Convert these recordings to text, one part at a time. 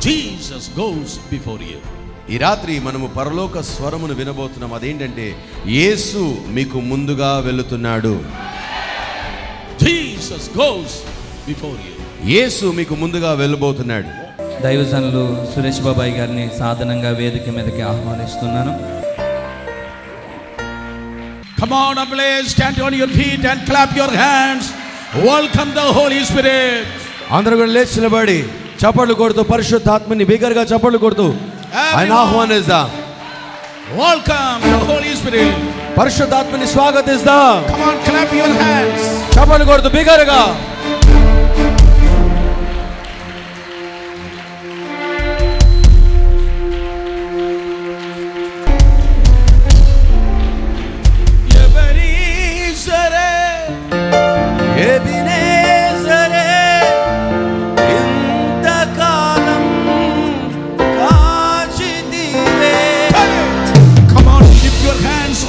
Jesus goes before you. ఈ రాత్రి మనము పరలోక స్వరమును వినబోతున్నాం. అదేంటంటే యేసు మీకు ముందుగా వెళుతున్నాడు. Jesus goes before you. యేసు మీకు ముందుగా వెళ్ళబోతున్నాడు. దైవజనులు సురేష్ బాబాయ్ గారిని సాధనంగా వేదిక మీదకి ఆహ్వానిస్తున్నాను. Come on, please stand on your feet and clap your hands. Welcome the Holy Spirit. అందరూ కూడా లేచి నిలబడి చప్పట్లు కొడుతూ పరిశుద్ధాత్మని బిగ్గరగా చప్పట్లు కొడుతూ ఆయన ఆహ్వానిద్దాం. Welcome the Holy Spirit. పరిశుద్ధాత్మని స్వాగతిద్దాం. Come on, clap your hands. చప్పట్లు కొడుతూ బిగ్గరగా.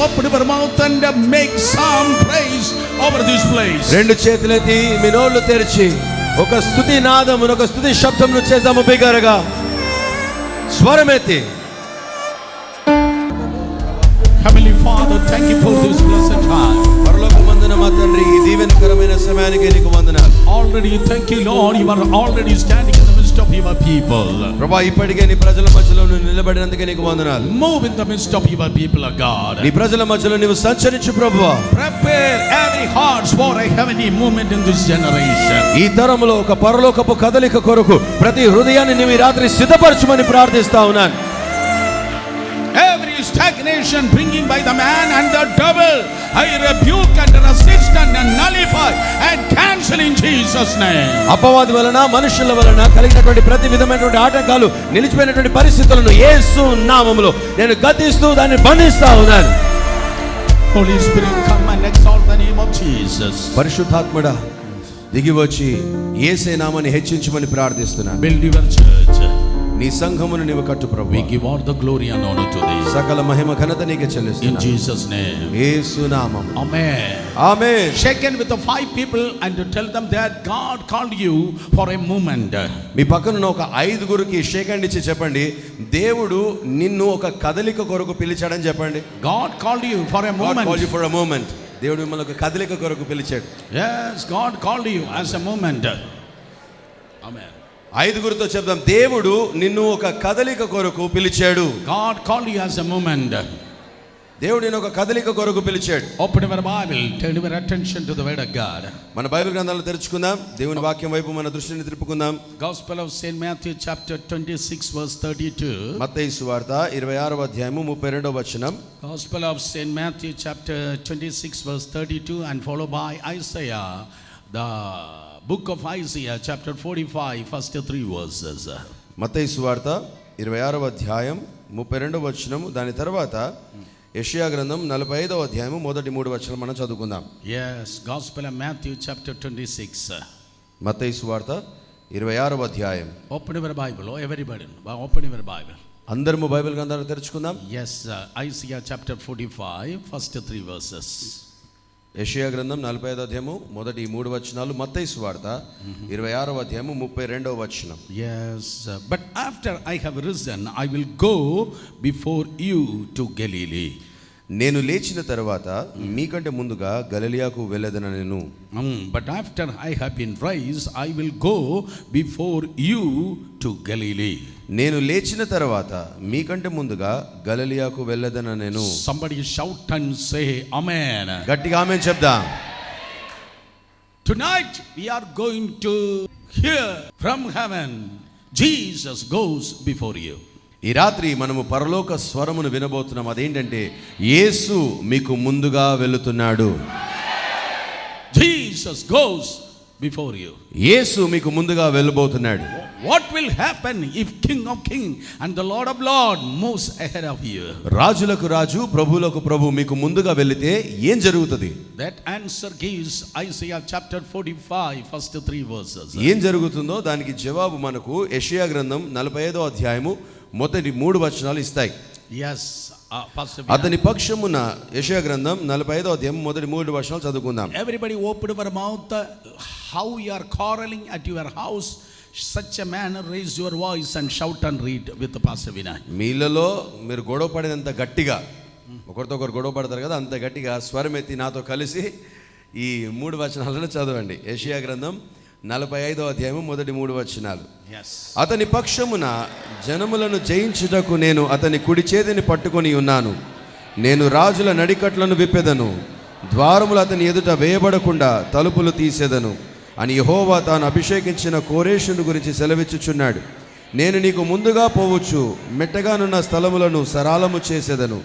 Open your mouth and make some praise over this place. రెండు చేతులెత్తి మీ నోళ్ళు తెరిచి ఒక స్తుతి నాదమును ఒక స్తుతి శబ్దమును చేద్దాము బిగ్గరగా స్వరమెత్తి. Heavenly Father, thank you for this blessed time. పరలోకమందున మా తండ్రి ఈ దీవెనకరమైన సమయానికి నీకు వందనాలు. Already thank you Lord, you are already standing in the midst of your people. ప్రభువా ఇప్పటికే నీ ప్రజల మధ్యలో నువ్వు నిలబడినందుకే నీకు వందనాలు. Move in the midst of your people, O God. నీ ప్రజల మధ్యలో నీవు సంచరించు ప్రభువా. Prepare every heart for a heavenly movement in this generation. ఈ తరములో ఒక పరలోకపు కదలిక కొరకు ప్రతి హృదయాన్ని నీవు ఈ రాత్రి సిద్ధపరచుమని ప్రార్థిస్తా ఉన్నాను. Every stagnation bringing by the man and the devil, I rebuke and resist and nullify and cancel in Jesus name. అపవాది వలన మనుషుల వలన కలిగినటువంటి ప్రతి విధమైనటువంటి ఆటంకాలు నిలిచిపోయినటువంటి పరిస్థితులను యేసు నామములో నేను గద్దిస్తూ దాన్ని బంధిస్తా ఉన్నాను. Holy Spirit, come and exalt the name of Jesus. పరిశుద్ధాత్ముడా దిగి వచ్చి యేసే నామమును హెచ్చించమని ప్రార్థిస్తున్నాను. Build your church. నీ సంఘమును నీవు కట్టు ప్రభువా. We give all the glory and honor to thee. సకల మహిమ ఘనత నీకే చెల్లిస్తున్నాను. In Jesus name. యేసు నామములో. Amen. Amen. Shake hands with the 5 people and tell them that God called you for a moment. మీ పక్కన ఉన్న ఒక 5గురికి షేక్ హ్యాండ్ ఇచ్చి చెప్పండి, దేవుడు నిన్ను ఒక కదలిక కొరకు పిలిచాడని చెప్పండి. God called you for a moment. God called you for a moment. దేవుడు మిమ్మల్ని ఒక కదలిక కొరకు పిలిచాడు. Yes, God called you as a moment. Amen. 5గురితో చెప్దాం, దేవుడు నిన్ను ఒక కదలిక కొరకు పిలిచాడు. God called you as a moment. దేవుడు నిన్ను ఒక కదలిక కొరకు పిలిచాడు. Open your Bible, turn your attention to the word of God. మన బైబిల్ గ్రంథాలను తెరుచుకుందాం, దేవుని వాక్యం వైపు మన దృష్టిని తిప్పుకుందాం. Gospel of Saint Matthew chapter 26 verse 32. మత్తయి సువార్త 26వ అధ్యాయము 32వ వచనం. Gospel of Saint Matthew chapter 26 verse 32 and followed by Isaiah, the book of Isaiah chapter 45 first 3 verses. మత్తయి సువార్త 26వ అధ్యాయం 32వ వచనం, దాని తర్వాత యెషయా గ్రంథం 45వ అధ్యాయము మొదటి 3 వచనాలు మనం చదువుకుందాం. Yes, Gospel of Matthew chapter 26. మత్తయి సువార్త 26వ అధ్యాయం. Open your Bible, oh everybody, open your Bible. అందరము బైబిల్ గ్రంథాలను తెరుచుకుందాం. Yes, Isaiah chapter 45 first 3 verses. యెషయా గ్రంథం 45వ అధ్యాయము మొదటి 3 వచనాలు, మత్తయి సువార్త 26వ అధ్యాయము 32వ వచనం. Yes, but after I have risen, I will go before you to Galilee. నేను లేచిన తర్వాత మీకంటే ముందుగా గలిలయకు వెళ్ళెదనెను. But after I have been raised, I will go before you to Galilee. నేను లేచిన తర్వాత మీకంటే ముందుగా గలిలయకు వెళ్ళెదనెను. Somebody shout and say amen. గట్టిగా ఆమేన్ చెప్దాం. Tonight we are going to hear from heaven. Jesus goes before you. ఈ రాత్రి మనము పరలోక స్వరమును వినబోతున్నాం. అదేంటంటే యేసు మీకు ముందుగా వెళుతున్నాడు. Jesus goes before you. యేసు మీకు ముందుగా వెళ్ళబోతున్నాడు. What will happen if King of Kings and the Lord of Lords moves ahead of you? రాజులకు రాజు ప్రభువులకు ప్రభు మీకు ముందుగా వెళితే ఏం జరుగుతుంది? That answer gives Isaiah chapter 45 first 3 verses. ఏం జరుగుతుందో దానికి జవాబు మనకు యెషయా గ్రంథం 45వ అధ్యాయము మొదటి 3 వచనాలు ఇస్తాయి. Yes, అతని పక్షమున యెషయా గ్రంథం 45వ అధ్యాయం మొదటి 3 వచనాలు చదువుకుందాం. Everybody open your mouth. How you are quarreling at your house, such a manner, raise your voice and shout and read with Pastor Vinay. మీలలో మీరు గొడవ పడినంత గట్టిగా, ఒకరితో ఒకరు గొడవ పడతారు కదా, అంత గట్టిగా స్వరం ఎత్తి నాతో కలిసి ఈ 3 వచనాలను చదవండి. యెషయా గ్రంథం 45వ అధ్యాయం మొదటి 3 వచనాలు. Yes. అతని పక్షమున జనములను జయించుటకు నేను అతని కుడి చేతిని పట్టుకొని ఉన్నాను. నేను రాజుల నడికట్లను విప్పెదను, ద్వారములు అతని ఎదుట వేయబడకుండా తలుపులు తీసేదను అని యెహోవా తాను అభిషేకించిన కోరేషుని గురించి సెలవిచ్చుచున్నాడు. నేను నీకు ముందుగా పోవచ్చు, మెట్టగానున్న స్థలములను సరాలము చేసేదను,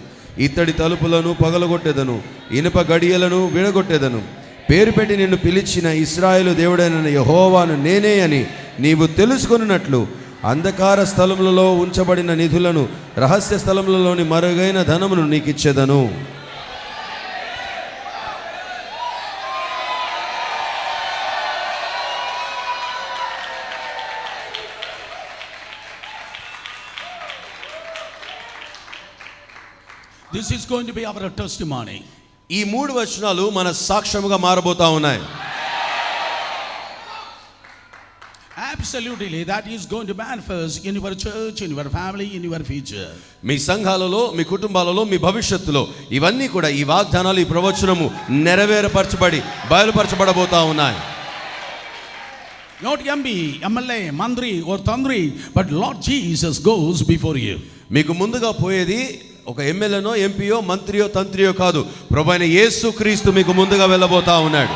ఇత్తడి తలుపులను పగలగొట్టెదను, ఇనుప గడియలను విడగొట్టెదను. పేరు పెట్టి నిన్ను పిలిచిన ఇశ్రాయేలు దేవుడైన యెహోవాను నేనే అని నీవు తెలుసుకొనున్నట్లు అంధకార స్థలములలో ఉంచబడిన నిధులను, రహస్య స్థలములలోని మరుగైన ధనమును నీకిచ్చెదను. This is going to be our testimony. ఈ 3 వచనాలు మన సాక్ష్యముగా మారబోతా ఉన్నాయి. Absolutely, that is going to manifest in your church, in your family, in your future. మీ సంఘాలలో, మీ కుటుంబాలలో, మీ భవిష్యత్తులో ఇవన్నీ కూడా ఈ వాగ్దానాలు, ఈ ప్రవచనము నెరవేరపరచబడి బయలుపరచబడబోతా ఉన్నాయి. Not MP, MLA, Mandri or Tandri, but Lord Jesus goes before you. మీకు ముందుగా పోయేది ఒక ఎమ్మెల్యేనో, ఎంపీయో, మంత్రియో, తంత్రియో కాదు, ప్రభువైన యేసుక్రీస్తు మీకు ముందుగా వెళ్ళబోతా ఉన్నాడు.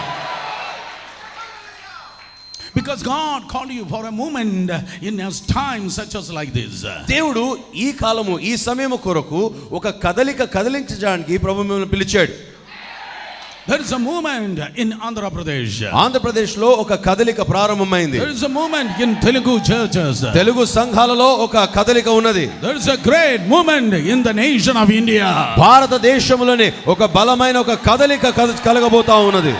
Because God called you for a moment in His time such as like this. దేవుడు ఈ కాలము, ఈ సమయము కొరకు ఒక కదలించడానికి ప్రభు మిమ్మల్ని పిలిచాడు. There is a movement in Andhra Pradesh. ఆంధ్రప్రదేశ్లో ఒక కదలిక ప్రారంభమైంది. There is a movement in Telugu churches. Telugu సంఘాలలో ఒక కదలిక ఉన్నది. There is a great movement in the nation of India. భారతదేశంలోనే ఒక బలమైన ఒక కదలిక కలగబోతా ఉన్నది.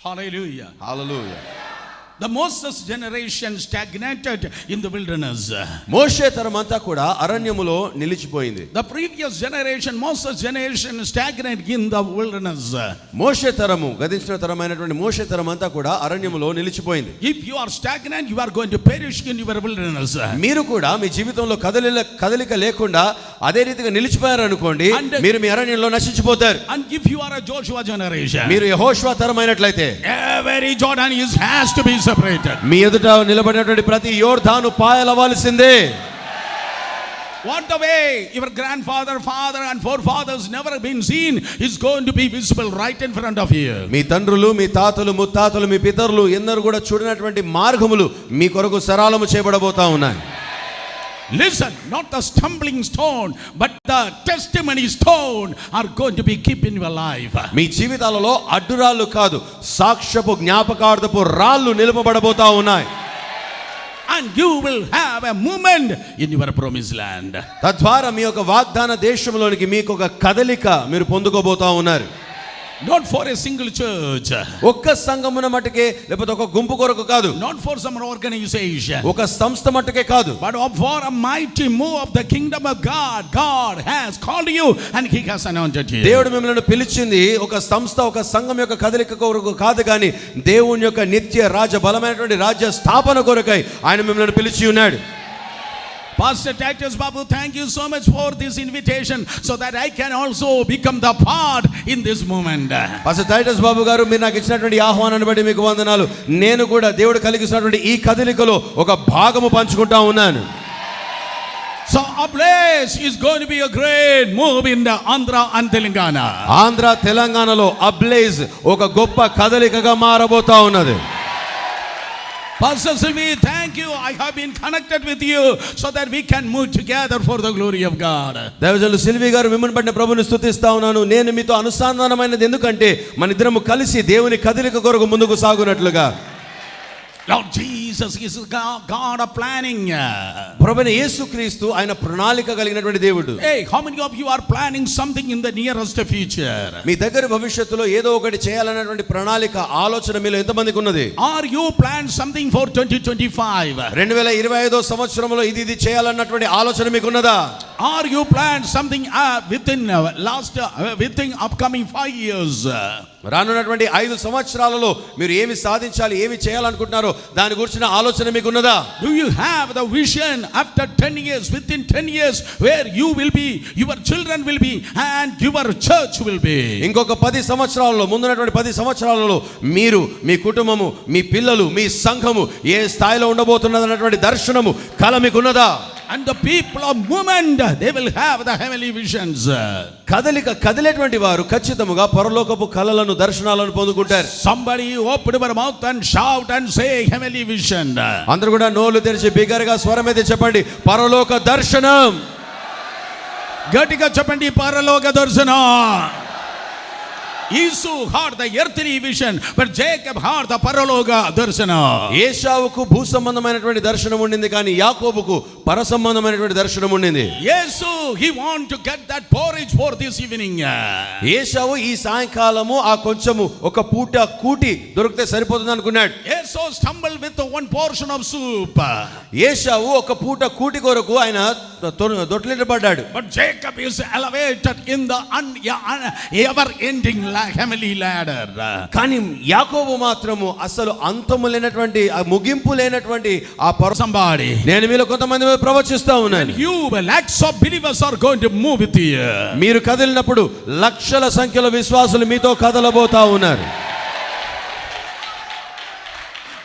Hallelujah. Hallelujah. The Moses generation stagnated in the wilderness. మోషే తరమంతా కూడా అరణ్యములో నిలిచిపోయింది. The previous generation, Moses generation, stagnated in the wilderness. మోషే తరము, గతించిన తరమైనటువంటి మోషే తరమంతా కూడా అరణ్యములో నిలిచిపోయింది. If you are stagnant, you are going to perish in your wilderness. మీరు కూడా మీ జీవితంలో కదలిక లేకుండా అదే రీతిగా నిలిచిపోయారు అనుకోండి, మీరు మీ అరణ్యంలో నశించిపోతారు. And if you are a Joshua generation, మీరు యెహోషువ తరమైనట్లయితే every Jordan has to be separated. మీ ఎదుట నిలబడినటువంటి ప్రతి యోర్దాను పాయలవలసిందే. What the way your grandfather, father and forefathers never been seen is going to be visible right in front of you. మీ తండ్రులు, మీ తాతలు, ముత్తాతలు, మీ పితరులు ఎన్నరూ కూడా చూడనటువంటి మార్గములు మీ కొరకు సరళము చేయబడబోతా ఉన్నాయి. Listen, not the stumbling stone, but the testimony stone are going to be kept in your life. మీ జీవితాలలో అడ్డురాళ్ళు కాదు, సాక్ష్యపు జ్ఞాపకార్థపు రాళ్ళు నిలుపబడబోతా ఉన్నాయి. And you will have a movement in your promised land. తద్వారా మీ యొక్క వాగ్దాన దేశంలోనికి మీకు ఒక కదలిక మీరు పొందుకోబోతా ఉన్నారు. Not for a single church, ఒక్క సంఘమున మట్టుకే, లేకపోతే ఒక గుంపు కొరకు కాదు, not for some organization, ఒక సంస్థ మట్టుకే కాదు, but for a mighty move of the kingdom of God. God has called you and He has anointed you. దేవుడు మిమ్మల్ని పిలిచింది ఒక సంస్థ, ఒక సంఘం యొక్క కదలిక కొరకు కాదు, కానీ దేవుని యొక్క నిత్య రాజ్య బలమైనటువంటి రాజ్య స్థాపన కొరకై ఆయన మిమ్మల్ని పిలిచి ఉన్నాడు. Pastor Titus Babu, thank you so much for this invitation so that I can also become the part in this movement. Pastor Titus Babu garu, మీరు నాకు ఇచ్చినటువంటి ఆహ్వానాన్ని బట్టి మీకు వందనాలు. నేను కూడా దేవుడు కలిగిస్తున్నటువంటి ఈ కదలికలో ఒక భాగము పంచుకుంటా ఉన్నాను. So Ablaze is going to be a great move in the Andhra and Telangana. Andhra తెలంగాణలో అబ్లేజ్ ఒక గొప్ప కదలికగా మారబోతా ఉన్నది. Pastor Sylvie, thank you. I have been connected with you so that we can move together for the glory of God. దైవజనులు సిల్వి గారు, మిమ్మల్ని బట్టి ప్రభువుని స్తుతిస్తా ఉన్నాను. నేను మీతో అనుసంధానమైనది ఎందుకంటే మన ఇద్దరము కలిసి దేవుని కదలిక కొరకు ముందుకు సాగునట్లుగా. Lord Jesus Jesus is God of planning. ప్రభువైన యేసుక్రీస్తు ఆయన ప్రణాళిక కలిగినటువంటి దేవుడు. Hey, how many of you are planning something in the nearest future? మీ దగ్గర భవిష్యత్తులో ఏదో ఒకటి చేయాలన్నటువంటి ప్రణాళిక ఆలోచన మీలో ఎంతమందికి ఉన్నది? Are you planned something for 2025? 2025 సంవత్సరంలో ఇది చేయాలన్నటువంటి ఆలోచన మీకు ఉన్నదా? Are you planned something within upcoming 5 years? రానున్నటువంటి 5 సంవత్సరాలలో మీరు ఏమి సాధించాలి, ఏమి చేయాలనుకుంటున్నారో దాని గురించిన ఆలోచన మీకు ఉన్నదా? Do you have the vision after 10 years, within 10 years, where you will be, your children will be, and your church will be? ఇంకొక 10 సంవత్సరాలలో, ముందున్నటువంటి 10 సంవత్సరాలలో మీరు, మీ కుటుంబము, మీ పిల్లలు, మీ సంఘము ఏ స్థాయిలో ఉండబోతున్నదన్నటువంటి దర్శనము కల మీకు ఉన్నదా? And the people of movement, they will have the heavenly visions. కదిలేటువంటి వారు ఖచ్చితంగా పరలోకపు కలలను, దర్శనాలను పొందుకుంటారు. Somebody open your mouth and shout and say heavenly vision. అందరూ కూడా నోళ్ళు తెరిచి బిగ్గరగా స్వరం అయితే చెప్పండి, పరలోక దర్శనం. గట్టిగా చెప్పండి, పరలోక దర్శనం. Esau had the earthly vision, but Jacob had the paraloka darshana. ఏశావుకు భూ సంబంధమైనటువంటి దర్శనం ఉండింది, కానీ యాకోబుకు పర సంబంధమైనటువంటి దర్శనం ఉండింది. Esau, he want to get that porridge for this evening. ఏశావు ఈ సాయంకాలము ఆ కొంచెము ఒక పూట కూటి దొరికితే సరిపోతుంది అనుకున్నాడు. Esau stumbled with one portion of soup. ఏశావు ఒక పూట కూటి కొరకు ఆయన దొట్లించబడ్డాడు. But Jacob is elevated in the ever ending heavenly ladder. కానీ యాకోబు మాత్రము అసలు అంతము లేనటువంటి, ముగింపు లేనటువంటి ఆ somebody. నేను మీలో కొంతమంది ప్రవచిస్తా ఉన్నాను. You lakhs of believers are going to move with you. మీరు కదిలినప్పుడు లక్షల సంఖ్యలో విశ్వాసులు మీతో కదలబోతా ఉన్నారు.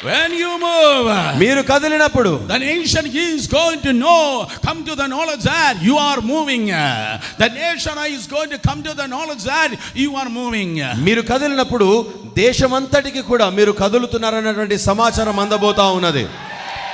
When you move, మీరు కదిలినప్పుడు the nation is going to know, come to the knowledge that you are moving. The nation is going to come to the knowledge that you are moving. మీరు కదిలినప్పుడు దేశమంతటికి కూడా మీరు కదులుతున్నారన్నటువంటి సమాచారం అందబోతా ఉన్నది.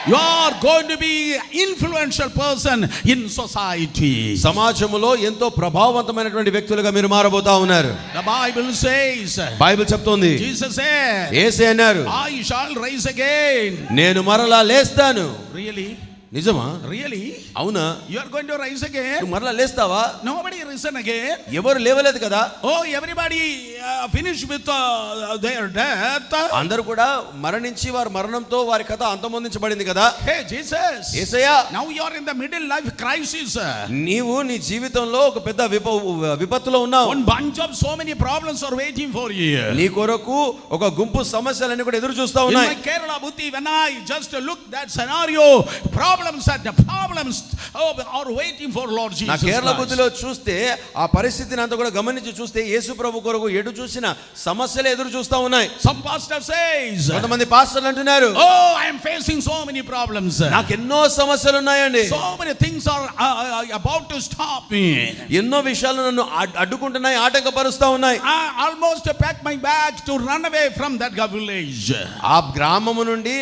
You are going to be influential person in society. సమాజంలో ఎంతో ప్రభావవంతమైనటువంటి వ్యక్తులుగా మీరు మారబోతా ఉన్నారు. The Bible says, బైబిల్ చెప్తోంది, Jesus said, యేసే అన్నారు, I shall rise again. నేను మరలా లేస్తాను. Really? నిజమా? Really? అవునా? You are going to rise again? నువ్వు మరలా లేస్తావా? Nobody risen again. ఎవరు లేవలేదు కదా. Oh, everybody finished with their death. అందరూ కూడా మరణించి వారి మరణంతో వారి కథ అంతమొందించబడింది కదా. Hey Jesus, Yesayya, now you are in the middle life crisis. నీవు నీ జీవితంలో ఒక పెద్ద విపత్తులో ఉన్నావు. One bunch of so many problems are waiting for you. నీ కొరకు ఒక గుంపు సమస్యలన్నీ కూడా ఎదురు చూస్తా In ఉన్నాయి. my Kerala Buddhi, when I just look that scenario, problems are waiting for Lord Jesus. నా కేరళ Christ. బుద్ధిలో చూస్తే ఆ పరిస్థితిని అంతా కూడా గమనించి చూస్తే యేసు ప్రభు కొరకు ఎటు చూసిన సమస్యలు ఎదురు చూస్తా ఉన్నాయి. Some pastor says, కొంతమంది పాస్టర్లు అంటున్నారు, oh, I am facing so many problems. నాకు ఎన్నో సమస్యలు ఉన్నాయండి. So many things are about to stop me. ఎన్నో విషయాలు నన్ను అడ్డుకుంటున్నాయి, ఆటంకపరుస్తా ఉన్నాయి. I almost packed my bags to run away from that village. ఆ గ్రామము నుండి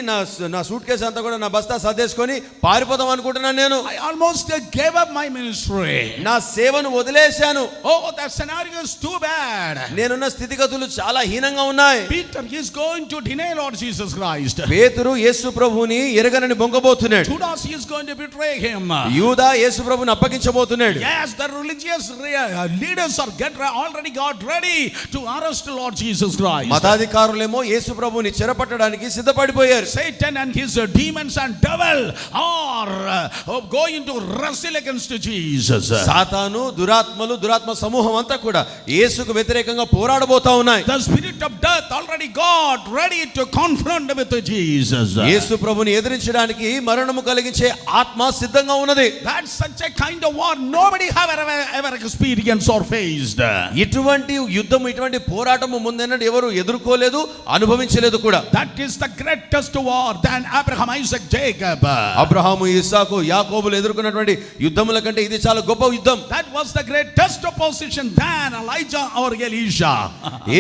నా సూట్ కేసు అంతా కూడా నా బస్తా సర్దేసుకొని పారిపోదాం అనుకుంటున్నాను నేను. I almost gave up my ministry. నా సేవను వదిలేశాను. Oh, that scenario is too bad. నేనున్న స్థితిగతులు చాలా హీనంగా ఉన్నాయి. Peter is going to deny Lord Jesus Christ. పేతురు యేసు ప్రభువుని ఎరగనని బొంగబోతున్నాడు. Judas is going to betray him. యూదా యేసు ప్రభువుని అప్పగించబోతున్నాడు. Yes, the religious leaders are already got ready to arrest Lord Jesus Christ. మతాధికారులేమో యేసు ప్రభువుని చెరపట్టడానికి సిద్ధపడిపోయారు. Satan and his demons and devil are going to wrestle against Jesus. సాతాను, దురాత్మ సమూహం అంతా కూడా యేసుకు వ్యతిరేకంగా పోరాడబోతా ఉన్నాయి. The spirit of death already got ready to confront with Jesus. యేసు ప్రభువుని ఎదిరించడానికి మరణము కలిగించే ఆత్మ సిద్ధంగా ఉన్నది. That's such a kind of war nobody have ever experienced or faced. ఇటువంటి యుద్ధం, ఇటువంటి పోరాటము ముందెన్నడూ ఎవరు ఎదుర్కోలేదు, అనుభవించలేదు కూడా. That is the greatest war than Abraham, Isaac, Jacob. Abraham, ఇస్సాకు, యాకోబులు ఎదుర్కొన్నటువంటి యుద్ధముల కంటే ఇది చాలా గొప్ప యుద్ధం. That was the greatest opposition than Elijah or Elisha.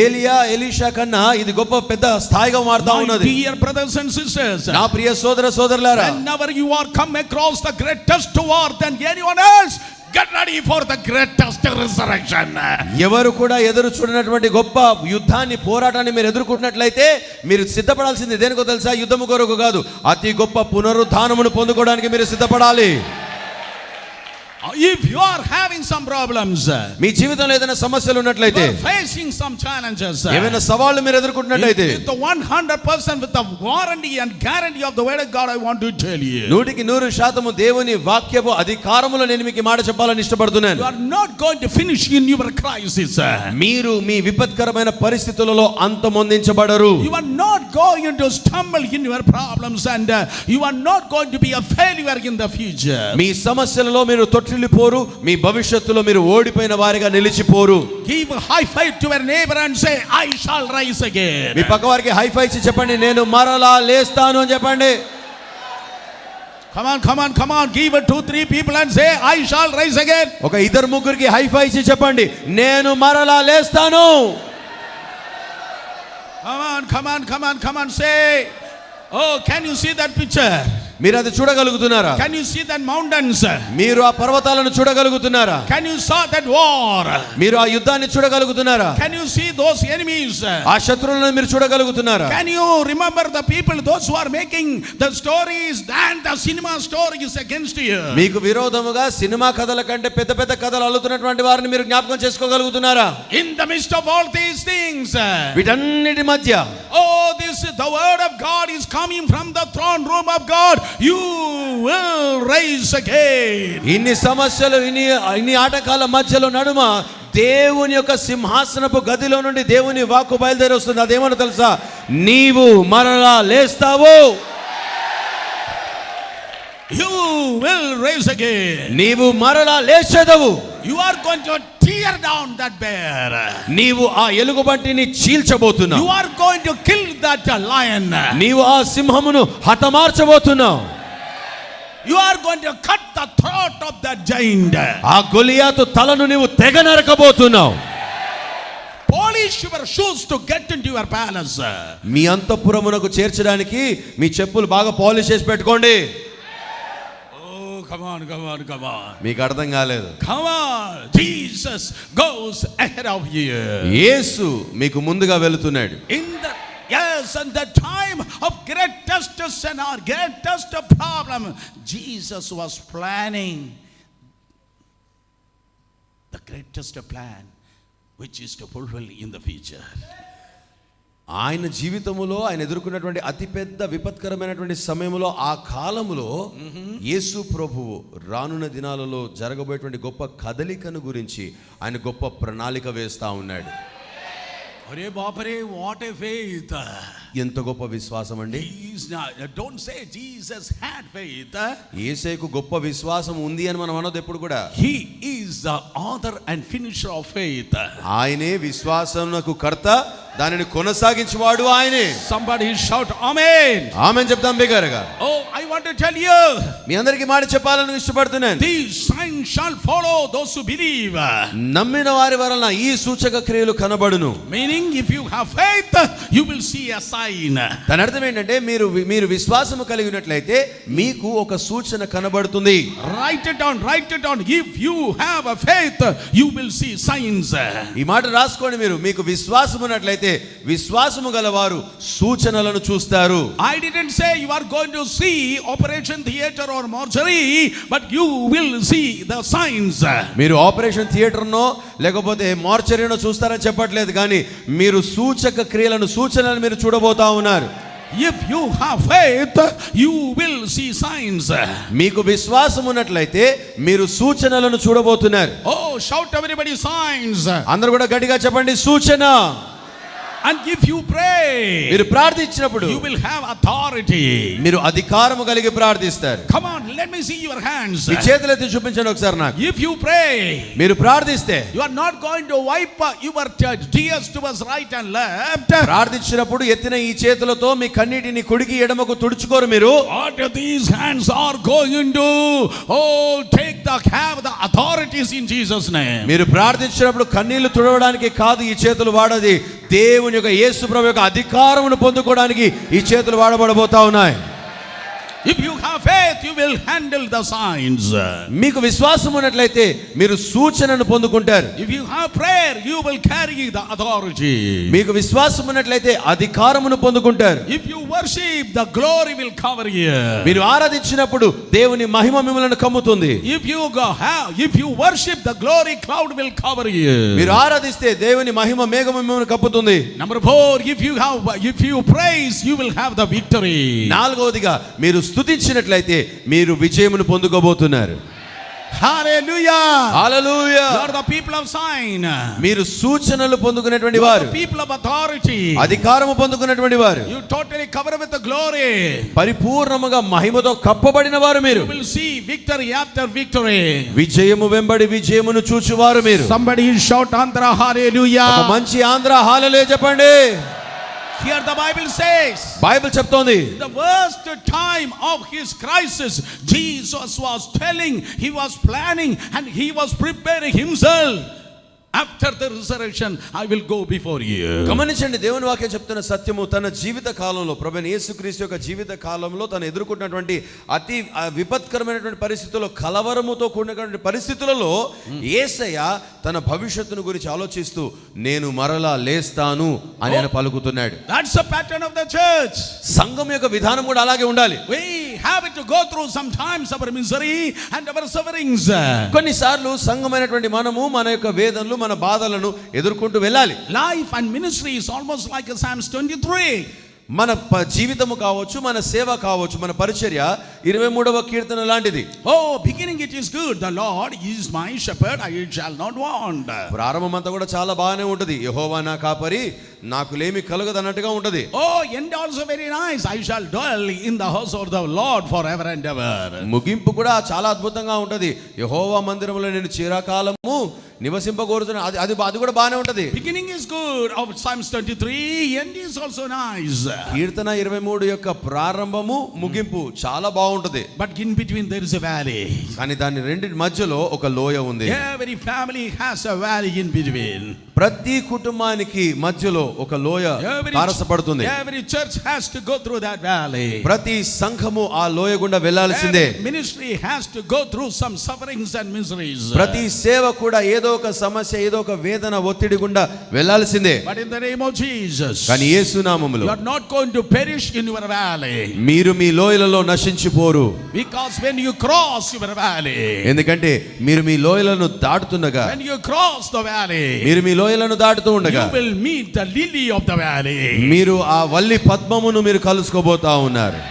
ఏలియా, ఎలీషా కన్నా ఇది గొప్ప పెద్ద స్థాయిగా మారుతా ఉన్నది. Dear brothers and sisters, నా ప్రియ సోదర సోదరులారా, whenever you are come across the greatest war than anyone else, get ready for the greatest resurrection. ఎవరు కూడా ఎదురు చూడనటువంటి గొప్ప యుద్ధాన్ని పోరాటాన్ని మీరు ఎదుర్కొంటున్నట్లయితే మీరు సిద్ధపడాల్సింది దేనికో తెలుసా? యుద్ధము కొరకు కాదు, అతి గొప్ప పునరుద్ధానమును పొందుకోవడానికి మీరు సిద్ధపడాలి. If you are having some problems, మీ జీవితంలో ఏదైనా సమస్యలు ఉన్నట్లయితే, facing some challenges, ఏమైనా సవాళ్లు మీరు ఎదుర్కొంటున్నట్లయితే, with the 100% with the warranty and guarantee of the word of God, I want to tell you, 100% దేవుని వాక్యపు అధికారములో నేను మీకు మాట చెప్పాలని ఇష్టపడుతున్నాను. you are not going to finish in your crisis. మీరు మీ విపత్కరమైన పరిస్థితులలో అంతమొందించబడరు. You are not going to stumble in your problems, and you are not going to be a failure in the future. మీ సమస్యలలో మీరు తొట్టిల్లిపోరు, మీ భవిష్యత్తులో మీరు ఓడిపోయిన వారిగా నిలిచిపోరు. Give a high five to your neighbor and say, I shall rise again. మీ పక్కవారికి high five ఇచ్చి చెప్పండి, నేను మరలా లేస్తాను అని చెప్పండి. Come on, give it 2-3 people and say, I shall rise again. ఒక ఇద్దరు ముగ్గురికి హై ఫైవ్ ఇచ్చి చెప్పండి, నేను మరలా లేస్తాను. Come on, say, oh, can you see that picture? మీరు అది చూడగలుగుతున్నారా? Can you see that mountains? మీరు ఆ పర్వతాలను చూడగలుగుతున్నారా? Can you saw that war? మీరు ఆ యుద్ధాన్ని చూడగలుగుతున్నారా? Can you see those enemies? ఆ శత్రువులను మీరు చూడగలుగుతున్నారా? Can you remember the people, those who are making the stories and the cinema stories against you? మీకు విరోధముగా సినిమా కథల కంటే పెద్ద పెద్ద కథలు అల్లుతున్నటువంటి వారిని మీరు జ్ఞాపకం చేసుకోగలుగుతున్నారా? In the midst of all these things, వీటన్నిటి మధ్య, oh, the word of God is coming from the throne room of God. You will rise again. ఇన్ని సమస్యలు, ఇన్ని ఆటకాల మధ్యలో నడుమ దేవుని యొక్క సింహాసనపు గదిలో నుండి దేవుని వాక్కు బయలుదేరి వస్తుంది. అదేమో తెలుసా? నీవు మరలా లేస్తావు. You will rise again. నీవు మరలా లేచెదవు. You are going to tear down that bear. నీవు ఆ ఎలుగుబంటిని చీల్చబోతున్నావు. You are going to kill that lion. నీవు ఆ సింహమును హతమార్చబోతున్నావు. You are going to cut the throat of that giant. ఆ గొలియాతు తలను నీవు తెగ నరకబోతున్నావు. Polish your shoes to get into your palace. మీ అంతఃపురమునకు చేర్చడానికి మీ చెప్పులు బాగా పాలిష్ చేసి పెట్టుకోండి. Come on. మీకు అర్థం కాలేదు. Come on. Jesus goes ahead of you. యేసు మీకు ముందుగా వెళుతున్నాడు. In the time of greatest sin or greatest problem, Jesus was planning the greatest plan, which is to fulfill in the future. ఆయన జీవితములో ఆయన ఎదుర్కొన్నటువంటి అతిపెద్ద విపత్కరమైనటువంటి సమయంలో, ఆ కాలములో యేసు ప్రభువు రానున్న దినాలలో జరగబోయేటువంటి గొప్ప కదలికను గురించి ఆయన గొప్ప ప్రణాళిక వేస్తా ఉన్నాడు. అరే బాపరే, what a faith. ఎంత గొప్ప విశ్వాసం అండి. Don't say Jesus had faith. యేసుకు గొప్ప విశ్వాసం ఉంది అని మనం అనొద్దు ఎప్పుడు కూడా. He is the author and finisher of faith. ఆయనే విశ్వాసమునకు కర్త, దానిని కొనసాగించువాడు ఆయనే. Somebody shout amen. ఆమేన్ చెప్తాం బిగ్గరగా. Oh, I want to tell you, మీ అందరికీ మాట చెప్పాలని ఇష్టపడుతున్నాను. these signs shall follow those who believe. నమ్మిన వారి వలన ఈ సూచక క్రియలు కనబడును. Meaning, if you have faith, you will see a sign. దాని అర్థం ఏంటంటే మీరు విశ్వాసము కలిగి ఉన్నట్లయితే మీకు ఒక సూచన కనబడుతుంది. Write it down. If you have a faith, you will see signs. ఈ మాట రాసుకోండి. మీకు విశ్వాసం ఉన్నట్లయితే విశ్వాసము గలవారు సూచనలను చూస్తారు. I didn't say you are going to see operation theater or mortuary, but you will see the signs. మీరు ఆపరేషన్ థియేటర్నో లేకపోతే మార్చరీనో చూస్తారని చెప్పట్లేదు, కానీ మీరు సూచక క్రియలను, సూచనలను మీరు చూడబోతా ఉన్నారు. If you have faith, you will see signs. మీకు విశ్వాసం ఉన్నట్లయితే మీరు సూచనలను చూడబోతున్నారు. Oh, shout everybody, signs. అందరూ కూడా గట్టిగా చెప్పండి, సూచన. And if you pray, మీరు ప్రార్థించినప్పుడు you will have authority. మీరు అధికారము కలిగి ప్రార్థిస్తారు. Come on, let me see your hands. మీ చేతులెత్తి చూపించండి ఒకసారి నాకు. If you pray, మీరు ప్రార్థిస్తే you are not going to wipe your tears towards right and left. ప్రార్థించినప్పుడు ఎత్తిన ఈ చేతులతో మీ కన్నీటిని కుడికి ఎడమకు తుడుచుకోరు. మీరు What these hands are going to have the authorities in Jesus name. మీరు ప్రార్థించినప్పుడు కన్నీళ్లు తుడవడానికి కాదు ఈ చేతులు వాడది, దేవుని యొక్క యేసు ప్రభు యొక్క అధికారమును పొందుకోవడానికి ఈ చేతులు వాడబడబోతా ఉన్నాయి. If you have faith, you will handle the signs. మీకు విశ్వాసం ఉన్నట్లయితే మీరు సూచనను పొందుకుంటారు. If you have prayer, you will carry the authority. మీకు విశ్వాసం ఉన్నట్లయితే అధికారమును పొందుకుంటారు. If you worship, the glory will cover you. మీరు ఆరాధించినప్పుడు దేవుని మహిమ మిమ్మల్ని కమ్ముతుంది. If you worship, the glory cloud will cover you. మీరు ఆరాధిస్తే దేవుని మహిమ మేఘము మిమ్మల్ని కప్పుతుంది. Number 4, if you praise, you will have the victory. నాలుగవదిగా మీరు స్తుతించినట్లయితే మీరు విజయమును పొందుకోబోతున్నారు. Hallelujah. Hallelujah. You are the people of sign. మీరు సూచనలు పొందుకునేటువంటి వారు. The people of authority. అధికారము పొందుకునేటువంటి వారు. You totally cover with the glory. పరిపూర్ణముగా మహిమతో కప్పబడిన వారు మీరు. You will see victory after victory. విజయము వెంబడి విజయమును చూచువారు మీరు. Somebody shout Andhra hallelujah. ఒక మంచి ఆంధ్ర హల్లెలూయా చెప్పండి. Here the Bible says, Bible చెప్తోంది, the worst time of his crisis, Jesus was telling, he was planning and he was preparing himself. After the resurrection, I will go before you. గమనించండి, దేవుని వాక్యం చెప్తున్న సత్యము తన జీవిత కాలంలో ప్రభువైన యేసుక్రీస్తు యొక్క జీవిత కాలంలో తను ఎదుర్కొన్నటువంటి అతి విపత్కరమైనటువంటి పరిస్థితుల్లో, కలవరముతో కూడినటువంటి పరిస్థితులలో యేసయ్య తన భవిష్యత్తును గురించి ఆలోచిస్తూ నేను మరలా లేస్తాను అని ఆయన పలుకుతున్నాడు. That's the pattern of the church. సంఘం యొక్క విధానం కూడా అలాగే ఉండాలి. We have to go through sometimes our misery and our sufferings. కొన్నిసార్లు సంఘమైనటువంటి మనము మన యొక్క వేదనలు, మన బాధలను ఎదుర్కొంటూ వెళ్ళాలి. Life and ministry is almost like a Psalms 23. మన జీవితము కావచ్చు, మన సేవ కావచ్చు, మన పరిచర్య 23వ కీర్తన లాంటిది. Oh, beginning it is good. The Lord is my shepherd, I shall not want. ప్రారంభం అంతా కూడా చాలా బాగానే ఉంటది. యెహోవా నా కాపరి, నాకు లేమి కలుగదు అన్నట్టుగా ఉంటది. Oh, end also very nice. I shall dwell in the house of the Lord forever and ever. ముగింపు కూడా చాలా అద్భుతంగా ఉంటది. యెహోవా మందిరములో నేను చిరకాలము నివసింపగోరుతున్నా. అది కూడా బాగానే ఉంటది. Beginning is good of Psalms 23, end is also nice. కీర్తన 23 యొక్క ప్రారంభము, ముగింపు చాలా బాగుంటది. But in between there is a valley. కానీ దాని రెండింటి మధ్యలో ఒక లోయ ఉంది. Every family has a valley in between. ప్రతి కుటుంబానికి మధ్యలో ఒక లోయ తారసపడుతుంది. Every church has to go through that valley. ప్రతి సంఘము ఆ లోయ గుండా వెళ్ళాల్సిందే. Ministry has to go through some sufferings and miseries. ప్రతి సేవ కూడా ఏదో ఒక సమస్య, ఏదో ఒక వేదన, ఒత్తిడి గుండా వెళ్ళాల్సిందే. But in the name of Jesus, కానీ యేసు నామములో you are not going to perish in your valley. మీరు మీ లోయలలో నశించిపోరు. Because when you cross your valley, ఎందుకంటే మీరు మీ లోయలను దాటుతుండగా, when you cross the valley, మీరు మీ లోయలను దాటుతూ ఉండగా you will meet the lily of the valley. మీరు ఆ వల్లి పద్మమును మీరు కలుసుకోబోతా ఉన్నారు.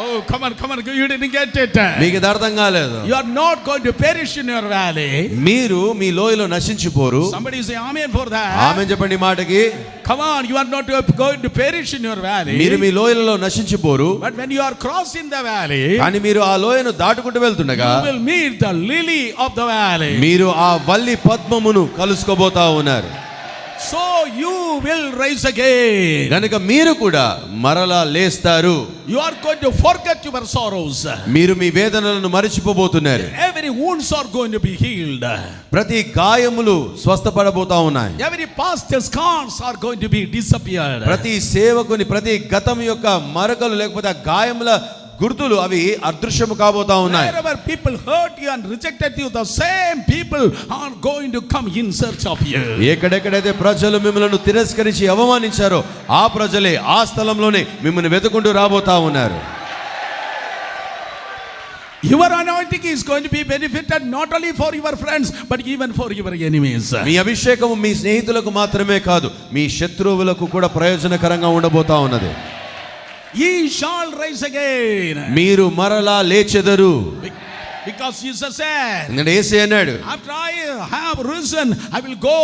Oh, come on, you didn't get it. మీకు ఇది అర్థం కాలేదు. You are not going to perish in your valley. మీరు మీ లోయలో నశించిపోరు. Somebody say amen for that. ఆమేన్ చెప్పండి మాటకి. Come on, you are not going to perish in your valley. మీరు మీ లోయలలో నశించిపోరు. But when you are crossing the valley, కానీ మీరు ఆ లోయను దాటుకుంటూ వెళ్తుండగా you will meet the lily of the valley. మీరు ఆ వల్లి పద్మమును కలుసుకోబోతా ఉన్నారు. So you will rise again. గనుక మీరు కూడా మరలా లేస్తారు. You are going to forget your sorrows. మీరు మీ వేదనలను మరిచిపోబోతున్నారు. Every wounds are going to be healed. ప్రతి గాయములు స్వస్థపడబోతా ఉన్నాయి. Every past scars are going to be disappeared. ప్రతి సేవకుని ప్రతి గతం యొక్క మరకలు లేకపోతే ఆ గాయముల గుర్తులు అవి అదృశ్యము కాబోతా ఉన్నాయి. Wherever people hurt you and rejected you, the same people are going to come in search of you. ఎక్కడెక్కడైతే ప్రజలు మిమ్మల్ని తిరస్కరించి అవమానించారో ఆ ప్రజలే ఆ స్థలంలోనే మిమ్మల్ని వెతుకుంటూ రాబోతా ఉన్నారు. Your anointing is going to be benefited not only for your friends but even for your enemies. మీ అభిషేకము మీ స్నేహితులకు మాత్రమే కాదు, మీ శత్రువులకు కూడా ప్రయోజనకరంగా ఉండబోతా ఉన్నది. Ye shall rise again. మీరు మరలా లేచెదరు. Because Jesus said, ఎందుకంటే యేసయ్య అన్నాడు, after I have risen, I will go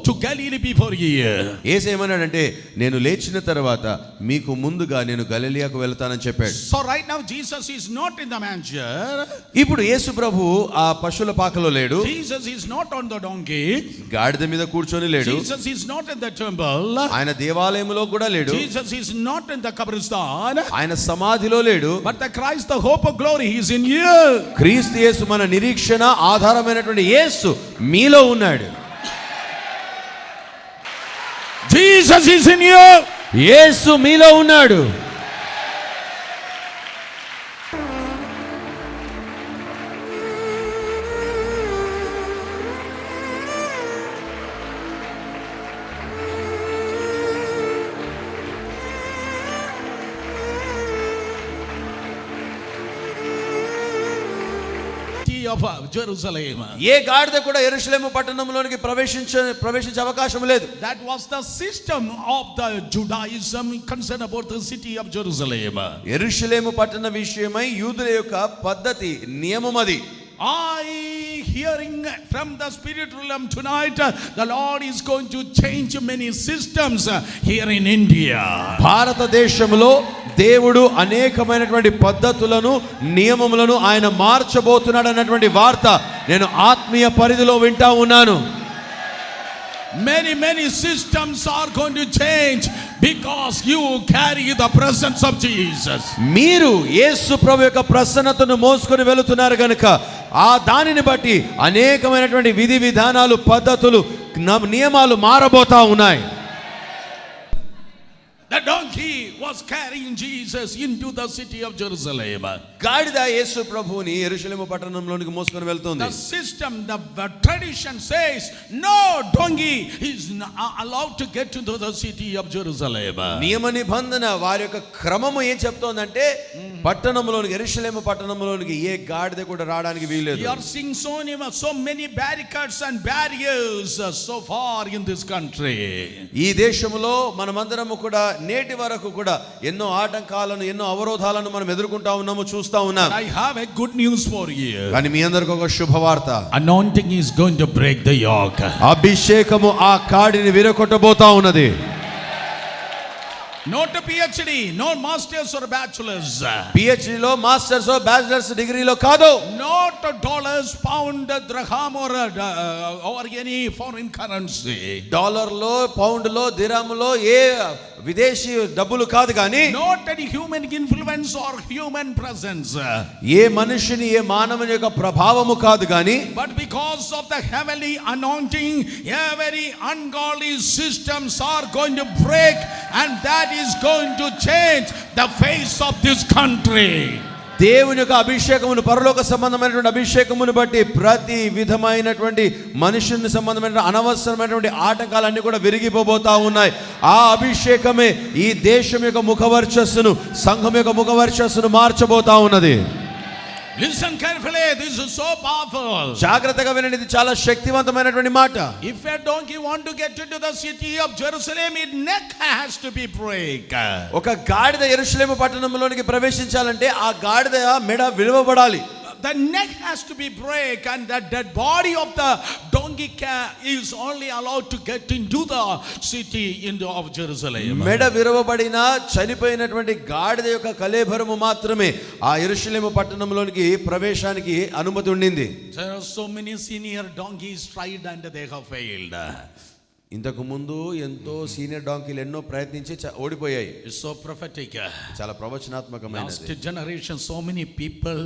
to Galilee before you. యేసయ్య ఏమన్నాడంటే నేను లేచిన తర్వాత మీకు ముందుగా నేను గలిలయకు వెళ్తానని చెప్పాడు. So right now Jesus is not in the manger. ఇప్పుడు యేసు ప్రభు ఆ పశువుల పాకలో లేడు. Jesus is not on the donkey. గాడిద మీద కూర్చొని లేడు. Jesus is not in the temple. ఆయన దేవాలయంలో కూడా లేడు. Jesus is not in the kabristan. ఆయన సమాధిలో లేడు. But the Christ, the hope of glory, he is in you. క్రీస్తు యేసు మన నిరీక్షణ ఆధారమైనటువంటి యేసు మీలో ఉన్నాడు. Jesus is in you. యేసు మీలో ఉన్నాడు. of Jerusalem. ఏ గాడిద కూడా యెరూషలేము పట్టణంలోనికి ప్రవేశించే అవకాశం లేదు. That was the system of the Judaism concerned about the city of Jerusalem. యెరూషలేము పట్టణ విషయమై యూదుల యొక్క పద్ధతి నియమం అది. Hearing from the spirit realm tonight, the Lord is going to change many systems here in India. భారతదేశంలో దేవుడు అనేకమైనటువంటి పద్ధతులను నియమములను ఆయన మార్చబోతున్నాడు అన్నటువంటి వార్త నేను ఆత్మీయ పరిధిలో వింటా ఉన్నాను. Many systems are going to change because you carry the presence of Jesus. మీరు యేసు ప్రభు యొక్క ప్రసన్నతను మోసుకొని వెళుతున్నారు గనుక ఆ దానిని బట్టి అనేకమైనటువంటి విధి విధానాలు పద్ధతులు నియమాలు మారబోతా ఉన్నాయి. The donkey was carrying Jesus into the city of Jerusalem. గాడిద యేసు ప్రభువుని యెరూషలేము పట్టణంలోనికి మోసుకొని వెళ్తుంది. The system, the tradition says no donkey is allowed to get into the city of Jerusalem. నియమ నిబంధన వారి యొక్క క్రమము ఏం చెప్తోందంటే పట్టణంలోనికి యెరూషలేము పట్టణంలోనికి ఏ గాడిద కూడా రావడానికి వీల్లేదు. We are seeing so many barricades and barriers so far in this country. ఈ దేశంలో మనమందరము కూడా నేటి వరకు కూడా ఎన్నో ఆటంకాలను ఎన్నో అవరోధాలను మనం ఎదుర్కొంటా ఉన్నాము చూస్తా ఉన్నాం. I have a good news for you. కానీ మీ అందరికి ఒక శుభవార్త. Anointing is going to break the yoke. అభిషేకము ఆ కాడిని విరగొట్టబోతా ఉన్నది. Not a PhD, no masters or bachelors. PhD లో మాస్టర్స్ బ్యాచిలర్స్ డిగ్రీలో కాదు. Not dollars, pound, dirham or any foreign currency. డాలర్లో పౌండ్లో దిరాములో ఏ విదేశీ డబ్బులు కాదు కానీ not any human influence or human presence. ఏ మనిషిని ఏ మానవుని యొక్క ప్రభావము కాదు కానీ but because of the heavenly anointing every ungodly systems are going to break and that is going to change the face of this country. దేవుని యొక్క అభిషేకమును పరలోక సంబంధమైనటువంటి అభిషేకమును బట్టి ప్రతి విధమైనటువంటి మనుషుని సంబంధమైన అనవసరమైనటువంటి ఆటంకాలన్నీ కూడా విరిగిపోబోతా ఉన్నాయి. ఆ అభిషేకమే ఈ దేశం యొక్క ముఖవర్చస్సును సంఘం యొక్క ముఖవర్చస్సును మార్చబోతా ఉన్నది. Listen carefully, this is so powerful. జాగ్రత్తగా వినండి, ఇది చాలా శక్తివంతమైనటువంటి మాట. If a donkey want to get into the city of Jerusalem, its neck has to be break. ఒక గాడిద యెరూషలేము పట్టణంలోనికి ప్రవేశించాలంటే ఆ గాడిద మెడ విలువబడాలి. The neck has to be break and the dead body of the donkey is only allowed to get into the city of Jerusalem. మెడ విరవబడిన చనిపోయినటువంటి గాడిద యొక్క కళేబరము మాత్రమే ఆ యెరూషలేము పట్టణంలోనికి ప్రవేశానికి అనుమతి ఉండింది. There are so many senior donkeys tried and they have failed. ఇంతకు ముందు ఎంతో సీనియర్ డాంకీలు ఎన్నో ప్రయత్నించి ఓడిపోయాయి. It's so prophetic. చాలా ప్రవచనాత్మకమైనది. Last generation so many people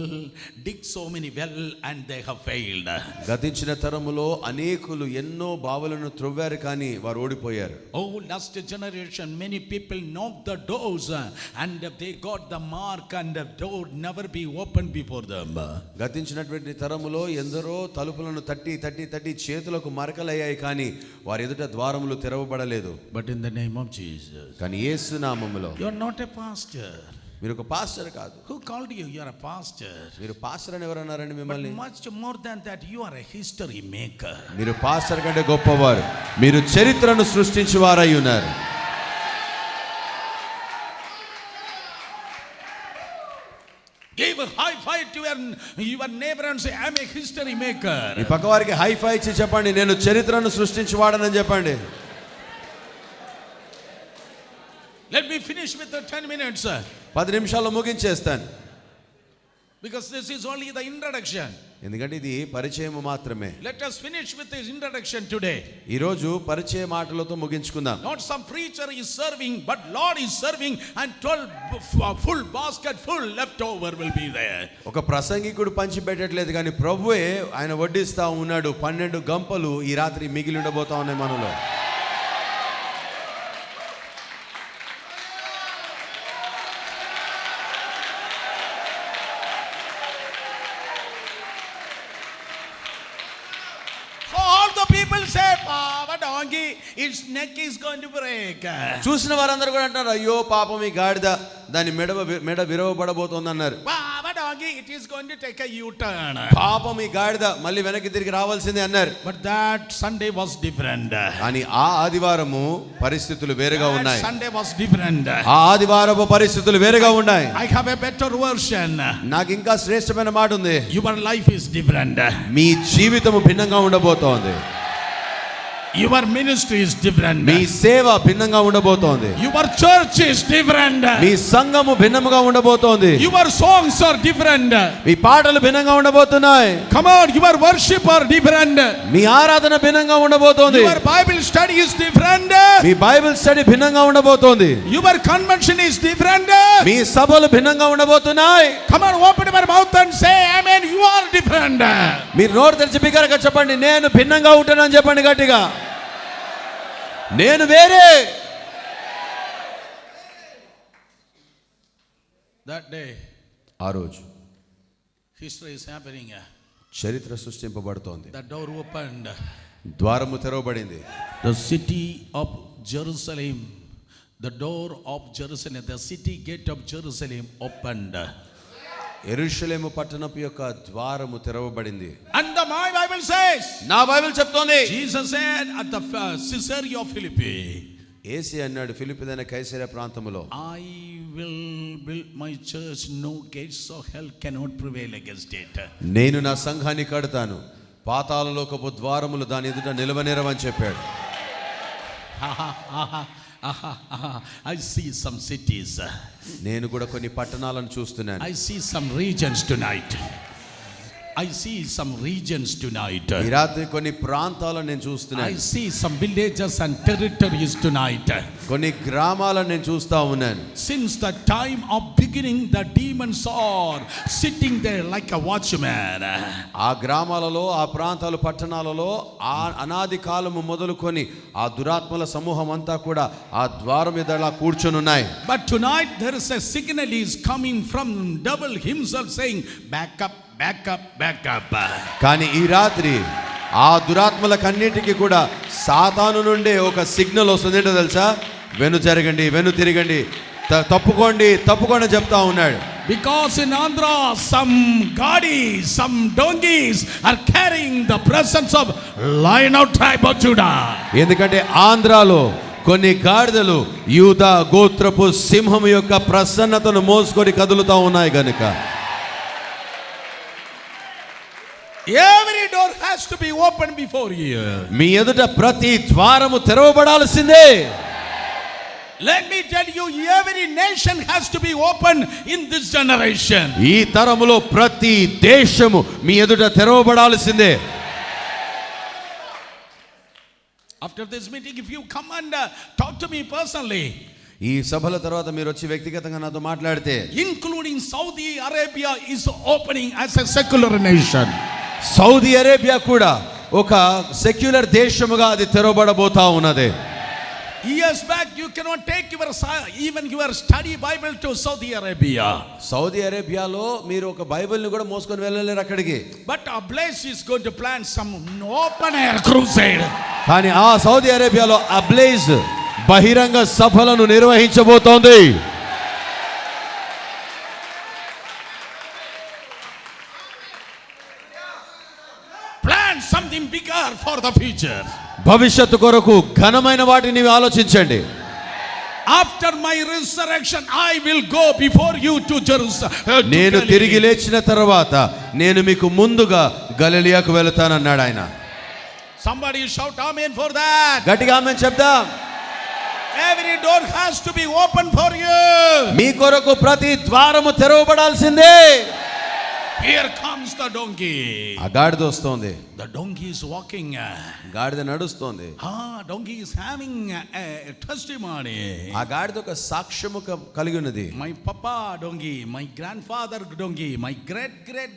dig so many well and they have failed. గతించిన తరములో అనేకులు ఎన్నో బావులను త్రవ్వారు కానీ వారు ఓడిపోయారు. Oh, last generation many people knocked the doors and they got the mark and the door never be opened before them. గతించినటువంటి తరములో ఎందరో తలుపులను తట్టి చేతులకు మరకలయ్యాయి కానీ వారి ఎదుట ద్వారములు తెరవబడలేదు. But in the name of Jesus. కానీ యేసు నామములో. You are not a pastor. మీరు ఒక పాస్టర్ కాదు. Who called you? You are a pastor. మీరు పాస్టర్ అని ఎవరు అన్నారండి మిమ్మల్ని? But much more than that, you are a history maker. మీరు పాస్టర్ కంటే గొప్పవారు. మీరు చరిత్రను సృష్టించువారై ఉన్నారు. Give a high five to your neighbor and say, I am a history maker. మీ పక్కవారికి హై ఫై ఇచ్చి చెప్పండి, నేను చరిత్రను సృష్టించువాడనని చెప్పండి. Let me finish with the 10 minutes. 10 నిమిషాల్లో ముగించేస్తాను. Because this is only the introduction. ఎందుకంటే ఇది పరిచయం మాత్రమే. Let us finish with this introduction today. ఈ రోజు పరిచయ మాటలతో ముగించుకుందాం. Not some preacher is serving, but Lord is serving and 12 full basket full left over will be there. ఒక ప్రసంగికుడు పంచి పెట్టట్లేదు కానీ ప్రభువే ఆయన వడ్డిస్తా ఉన్నాడు. 12 గంపలు ఈ రాత్రి మిగిలి ఉండబోతా ఉన్నాయి మనలో. Its neck is going to break. చూసిన వారందరూ కూడా అంటారు, అయ్యో పాపం ఈ గాడిద దాని మెడ విరవబడబోతోంది అన్నారు. agi, it is going to take a U-turn. పాపం ఈ గాడిద మళ్ళీ వెనక్కి తిరిగి రావాల్సిందే అన్నారు. But that Sunday was different. కానీ ఆ ఆదివారము పరిస్థితులు వేరుగా That ఉన్నాయి. Sunday was different. ఆ ఆదివారపు పరిస్థితులు వేరుగా ఉన్నాయి. I have a better version. నాకు ఇంకా శ్రేష్టమైన మాట ఉంది. Your life is different. మీ జీవితము భిన్నంగా ఉండబోతోంది. Your ministry is different. మీ సేవ భిన్నంగా ఉండబోతోంది. Your church is different. మీ సంఘము భిన్నముగా ఉండబోతోంది. Your songs are different. మీ పాటలు భిన్నంగా ఉండబోతున్నాయి. Come on, your worship are different. మీ ఆరాధన భిన్నంగా ఉండబోతోంది. Your Bible study is different. Me Bible study భిన్నంగా ఉండబోతోంది. Your convention is different. మీ సభలు భిన్నంగా ఉండబోతున్నాయి. Come on, open your mouth and say amen. You are different. మీరు నోరు తెరిచి బిగ్గరగా చెప్పండి, నేను భిన్నంగా ఉంటానని చెప్పండి గట్టిగా. నేను వేరే. That day, ఆ రోజు history is happening. చరిత్ర సృష్టింపబడుతోంది. The door opened. ద్వారము తెరవబడింది. The city of Jerusalem, the door of Jerusalem, the city gate of Jerusalem opened. యెరూషలేము పట్టణపు యొక్క ద్వారము తెరవబడింది. And my Bible says, నా బైబిల్ చెప్తోంది, Jesus said at the Caesarea of Philippi, యేసు అన్నాడు ఫిలిప్పీదైన Caesarea ప్రాంతములో, I will build my church, no gates of hell cannot prevail against it. నేను నా సంఘాన్ని కడతాను, పాతాళలోకపు ద్వారములు దాని ఎదుట నిలవనేరవని చెప్పాడు. I see some cities. నేను కూడా కొన్ని పట్టణాలను చూస్తున్నాను. I see some regions tonight. I see some regions tonight. ఈ రాత్రి కొన్ని ప్రాంతాలను నేను చూస్తున్నాను. I see some villages and territories tonight. కొన్ని గ్రామాలను నేను చూస్తా ఉన్నాను. Since the time of beginning, the demons are sitting there like a watchman. ఆ గ్రామాలలో, ఆ ప్రాంతాలు, పట్టణాలలో ఆ అనాది కాలము మొదలుకొని ఆ దురాత్మల సమూహం అంతా కూడా ఆ ద్వారం మీద అలా కూర్చొని ఉన్నాయి. But tonight there is a signal is coming from devil himself saying, back up, back up, back up. కానీ ఈ రాత్రి ఆ దురాత్మలకన్నిటికీ కూడా సాతాను నుండి ఒక సిగ్నల్ వస్తుంది. ఏంటో తెలుసా? వెను జరగండి, వెను తిరగండి, తప్పుకోండి, తప్పుకోండి చెప్తా ఉన్నాడు. Because in Andhra some gadis, some donkeys are carrying the presence of Lion of tribe of Judah. ఎందుకంటే ఆంధ్రాలో కొన్ని గాడిదలు యూదా గోత్రపు సింహం యొక్క ప్రసన్నతను మోసుకొని కదులుతా ఉన్నాయి గనుక every door has to be open before you. మీ ఎదుట ప్రతి ద్వారము తెరవబడాల్సిందే. Let me tell you, every nation has to be open in this generation. ఈ తరములో ప్రతి దేశము మీ ఎదుట తెరవబడాల్సిందే. After this meeting, if you come and talk to me personally, ఈ సభల తర్వాత మీరు వచ్చి వ్యక్తిగతంగా నాతో మాట్లాడితే, including Saudi Arabia is opening as a secular nation. Saudi Arabia కూడా ఒక సెక్యులర్ దేశముగా అది తెరవబడబోతా ఉన్నది. Years back, you cannot take even your study Bible to Saudi Arabia. Saudi అరేబియాలో మీరు ఒక బైబిల్ని కూడా మోసుకొని వెళ్ళలేరు అక్కడికి. But Ablaze is going to plan some open air crusade. కానీ ఆ సౌదీ అరేబియాలో అబ్లేజ్ బహిరంగ సభలను నిర్వహించబోతోంది. Plan something bigger for the future. భవిష్యత్తు కొరకు ఘనమైన వాటిని ఆలోచించండి. After my resurrection, I will go before you to Jerusalem. నేను తిరిగి లేచిన తర్వాత నేను మీకు ముందుగా గలిలియాకు వెళతానన్నాడు ఆయన. Somebody shout amen for that. గట్టిగా ఆమేన్ చెప్దాం. Every door has to be open for you. మీ కొరకు ప్రతి ద్వారము తెరవబడాల్సిందే. Here comes the donkey. ఆ గాడిద వస్తోంది. The donkey is walking. గాడిద నడుస్తోంది. Donkey is having a testimony. ఆ గాడిద ఒక సాక్ష్యము కలిగి ఉన్నది. My papa donkey, my grandfather donkey, my great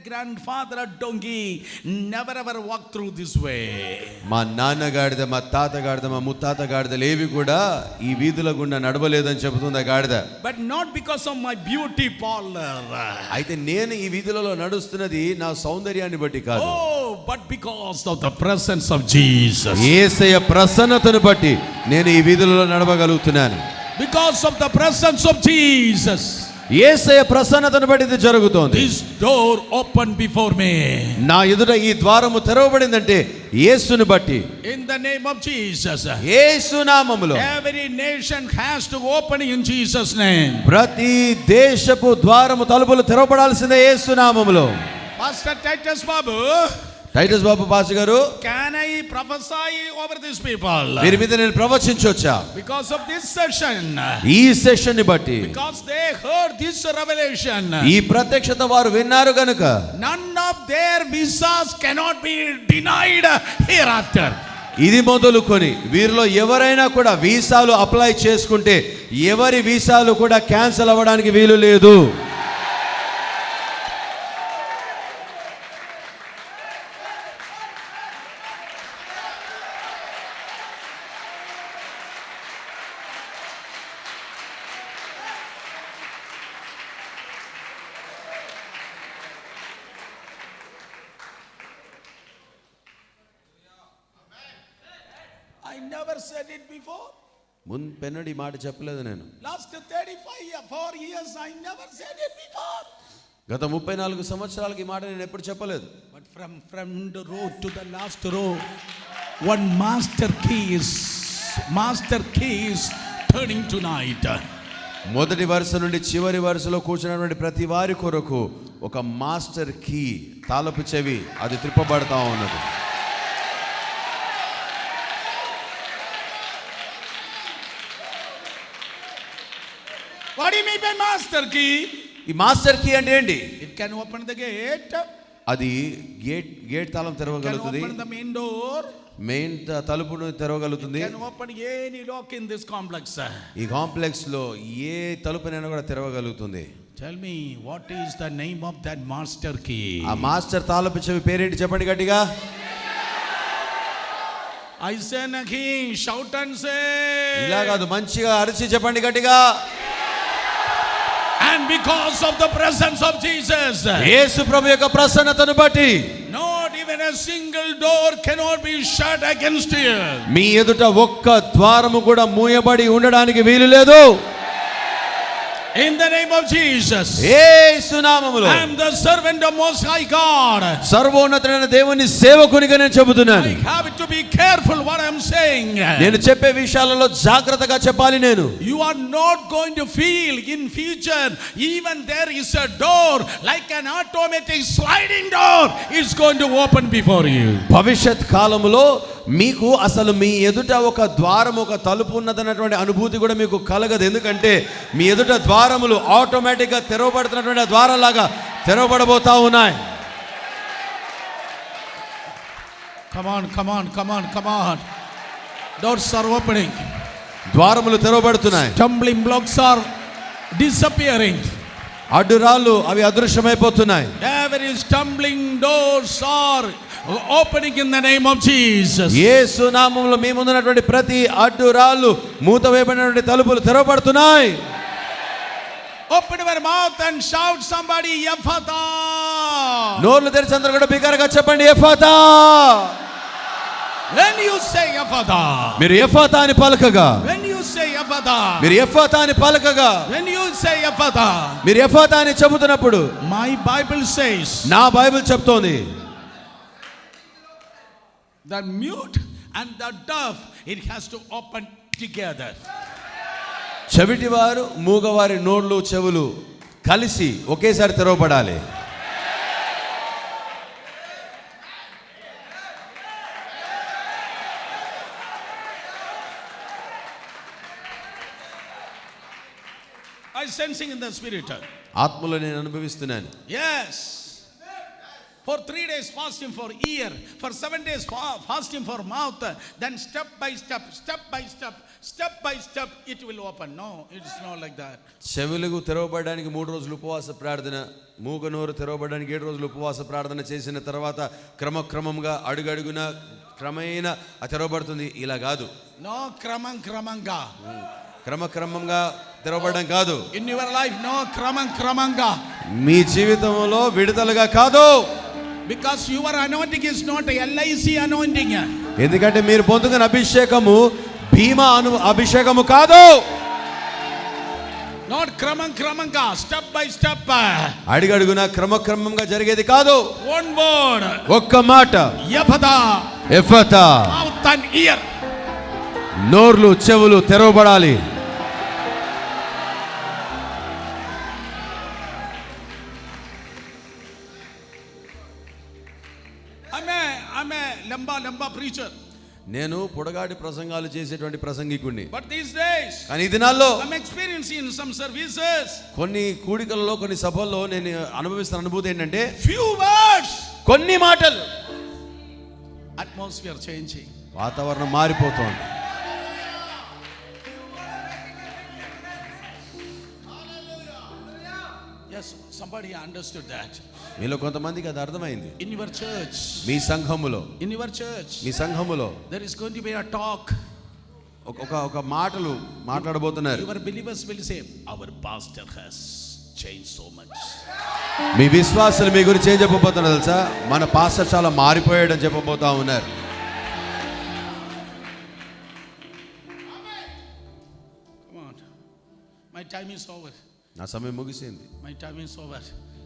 grandfather donkey never ever walked through this way. మా నాన్న గాడిద, మా తాత గాడిద, మా ముత్తాత గాడిదలు ఏవి కూడా ఈ వీధుల గుండా నడవలేదని చెబుతుంది ఆ గాడిద. But not because of my beauty parlor. అయితే నేను ఈ వీధులలో నడుస్తున్నది నా సౌందర్యాన్ని బట్టి కాదు. But because of the presence of Jesus. యేసయ్య ప్రసన్నతను బట్టి నేను ఈ వీధులలో నడవగలుగుతున్నాను. Because of the presence of Jesus. యేసయ్య ప్రసన్నతను బట్టి ఇది జరుగుతోంది. This door opened before me. నా ఎదుట ఈ ద్వారము తెరవబడిందంటే యేసుని బట్టి. In the name of Jesus. యేసు నామములో Every nation has to open in Jesus' name. ప్రతి దేశపు ద్వారము తలుపులు తెరవబడాల్సిందే యేసు నామములో. Pastor Titus Babu, టైటస్ బాబు పాస్టర్ గారు, can I prophesy over these people? వీరి మీద నేను ప్రవచించొచ్చా? Because of this session. ఈ సెషన్ ని బట్టి, Because they heard this revelation. ఈ ప్రత్యక్షత వారు విన్నారు గనుక None of their visas cannot be denied hereafter. ఇది మొదలుకొని వీరిలో ఎవరైనా కూడా వీసాలు అప్లై చేసుకుంటే ఎవరి వీసాలు కూడా క్యాన్సిల్ అవ్వడానికి వీలు లేదు. I never said it before. మున్పెన్నడి మాట చెప్పలేదు నేను. Last 34 years I never said it before. గత 34 సంవత్సరాలకి ఈ మాట నేను ఎప్పుడు చెప్పలేదు. But from the row to the last row, one master key is turning tonight. మొదటి వరుస నుండి చివరి వరుసలో కూర్చున్నటువంటి ప్రతి వారి కొరకు ఒక మాస్టర్ కీ, తాళపు చెవి, అది త్రిప్పబడతా ఉన్నది. What do you mean by master key? ఈ మాస్టర్ కీ అంటే ఏంటి? It can open the gate. అది గేట్ తాళం Can తెరవగలుగుతుంది. open the main door. Main తలుపును తెరవగలుగుతుంది. Can open any lock in this complex. ఈ కాంప్లెక్స్ లో ఏ తలుపునైనా కూడా తెరవగలుగుతుంది. Tell me, what is the name of that master key? ఆ మాస్టర్ తాళపు చెవి పేరేంటి చెప్పండి గట్టిగా. I say nahi, shout and say. ఇలా కాదు, మంచిగా అరిచి చెప్పండి గట్టిగా. And because of the presence of Jesus, యేసు ప్రభు యొక్క ప్రసన్నతను బట్టి not even a single door cannot be shut against you. మీ ఎదుట ఒక్క ద్వారము కూడా మూయబడి ఉండడానికి వీలు లేదు. In the name of Jesus, యేసు నామములో I am the servant of Most High God. సర్వోన్నతుడైన దేవుని సేవకునిగా నేను చెబుతున్నాను. I have to be careful what I am saying. నేను చెప్పే విషయాలలో జాగ్రత్తగా చెప్పాలి. నేను You are not going to feel in future even there is a door like an automatic sliding door is going to open before you. భవిష్యత్ కాలములో మీకు అసలు మీ ఎదుట ఒక ద్వారం, ఒక తలుపు ఉన్నదన్నటువంటి అనుభూతి కూడా మీకు కలగదు. ఎందుకంటే మీ ఎదుట ద్వారములు ఆటోమేటిక్గా తెరవబడుతున్నటువంటి ద్వారాలాగా తెరవబడబోతా ఉన్నాయి. Come on. Doors are opening. ద్వారములు తెరవబడుతున్నాయి. Stumbling blocks are disappearing. అడ్డురాళ్ళు అవి అదృశ్యమైపోతున్నాయి. Every stumbling doors are opening in the name of Jesus. యేసు నామములో మీ ముందున్నటువంటి ప్రతి అడ్డురాళ్ళు, మూతవేయబడినటువంటి తలుపులు తెరవబడుతున్నాయి. Open your mouth and shout somebody Ephata. నోర్లు తెరిచి అందరూ కూడా బిగ్గరగా చెప్పండి ఎఫాతా. When you say Ephata, మీరు ఎఫాతా అని పలకగా, when you say Ephata, మీరు ఎఫాతా అని పలకగా, when you say Ephata, మీరు ఎఫాతా అని చెబుతున్నప్పుడు my Bible says నా బైబిల్ చెప్తోంది the mute and the deaf, it has to open together. చెవిటివారు, మూగవారి నోళ్ళు, చెవులు కలిసి ఒకేసారి తెరవబడాలి. I sensing in the spirit. ఆత్మలో నేను అనుభవిస్తున్నాను. Yes. For 3 days fasting for ear, for 7 days fasting for mouth, then step by step, it will open. No, it's not like that. చెవులకు తెరవబడడానికి 3 రోజులు ఉపవాస ప్రార్థన, మూగ నోరు తెరవబడడానికి 7 రోజులు ఉపవాస ప్రార్థన చేసిన తర్వాత క్రమక్రమంగా అడుగడుగున క్రమేణా తెరవబడుతుంది. ఇలా కాదు. No, క్రమంగా. క్రమక్రమంగా తెరవబడడం కాదు. In your life, no, క్రమంగా. మీ జీవితంలో విడుదలగా కాదు. Because your anointing is not a LIC anointing. ఎందుకంటే మీరు పొందుకున్న అభిషేకము భీమా అభిషేకము కాదు. Not క్రమంగా, step by step. అడుగడుగునా క్రమక్రమంగా జరిగేది కాదు. One word. ఒక్క మాట. ఎఫతా. Mouth and ear. నోర్లు చెవులు తెరవబడాలి. I'm a lamba preacher. నేను పొడగాటి ప్రసంగాలు చేసేటువంటి ప్రసంగికుడిని. But these days, కానీ ఈ దినాల్లో I'm experiencing some services. కొన్ని కూడికలలో కొన్ని సభల్లో నేను అనుభవిస్తున్న అనుభూతి ఏంటంటే Few words. కొన్ని మాటలు. Atmosphere changing. వాతావరణం మారిపోతోంది. Yes, somebody understood that. మీలో కొంతమందికి అది అర్థమైంది. In your church. మీ సంఘములో. In your church. మీ సంఘములో. There is going to be a talk. ఒక మాటలు మాట్లాడబోతున్నారు. Your believers will say, our pastor has changed so much. మీ విశ్వాసులు మీ గురించి ఏం చెప్పబోతున్నారు తెలుసా? మన పాస్టర్ చాలా మారిపోయాడని చెప్పబోతా ఉన్నారు. Come on. My time is over. నా సమయం ముగిసింది. My time is over.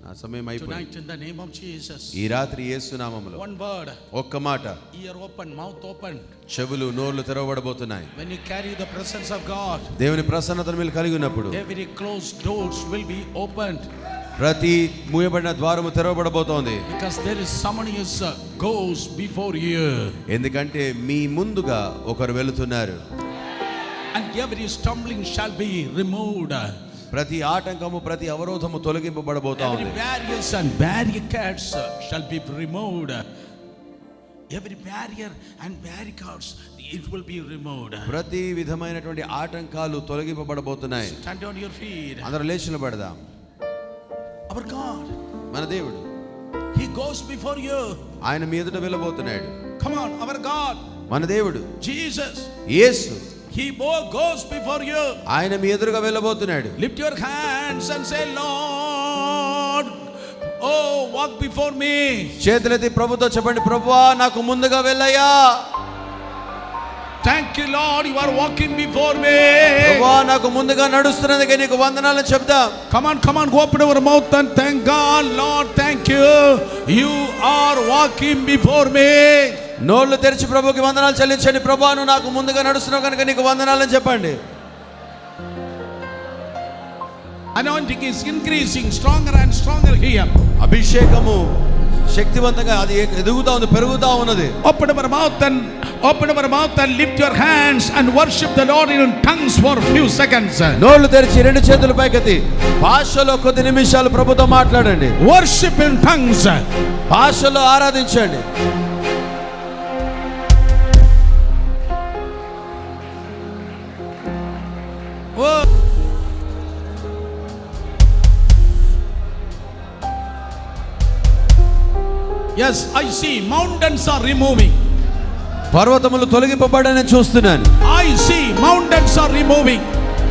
నా సమయం అయిపోయింది. Tonight in the name of Jesus. ఈ రాత్రి యేసు నామములో One word. ఒక్క మాట. Ear open, mouth open. చెవులు నోర్లు తెరవబడబోతున్నాయి. When you carry the presence of God, దేవుని ప్రసన్నతను మీరు కలిగి ఉన్నప్పుడు every closed doors will be opened. ప్రతి మూయబడిన ద్వారము తెరవబడబోతోంది. Because there is someone who goes before you. ఎందుకంటే మీ ముందుగా ఒకరు వెళుతున్నారు. And every stumbling shall be removed. ప్రతి ఆటంకము ప్రతి అవరోధము తొలగింపబడబోతా ఉంది. Every barriers and barricades shall be removed. Every barrier and barricades it will be removed. ప్రతి విధమైనటువంటి ఆటంకాలు తొలగింపబడబోతున్నాయి. Stand on your feet. అందరూ లేచి నిలబడదాం. Our God, మన దేవుడు, He goes before you. ఆయన మీ ఎదుట వెళ్ళబోతున్నాడు. Come on, our God, మన దేవుడు Jesus, Yesu, He goes before you. ఆయన మీ ఎదురుగా వెళ్ళబోతున్నాడు. Lift your hands and say, Lord, oh, walk before me. చేతులెత్తి ప్రభుతో చెప్పండి, ప్రభువా నాకు ముందుగా వెళ్ళయ్యా. Thank you, Lord, you are walking before me. ప్రభువా నాకు ముందుగా నడుస్తున్నందుకే నీకు వందనాలను చెప్దాం. Come on, go open your mouth and thank God. Lord, thank you. You are walking before me. నోళ్ళు తెరిచి ప్రభుకి వందనాలు చెల్లించండి. ప్రభువా నువ్వు నాకు ముందుగా నడుస్తున్నావు కనుక నీకు వందనాలని చెప్పండి. Anointing is increasing stronger and stronger here. అభిషేకము శక్తివంతంగా అది ఎదుగుతా ఉంది, పెరుగుతా ఉన్నది. Open our mouth and lift your hands and worship the Lord in tongues for a few seconds. నోళ్ళు తెరిచి రెండు చేతులు పైకెత్తి భాషలో కొద్ది నిమిషాలు ప్రభుతో మాట్లాడండి. Worship in tongues. భాషలో ఆరాధించండి. Yes, I see mountains are removing. పర్వతములు తొలగింపబడని చూస్తున్నాను. I see mountains are removing.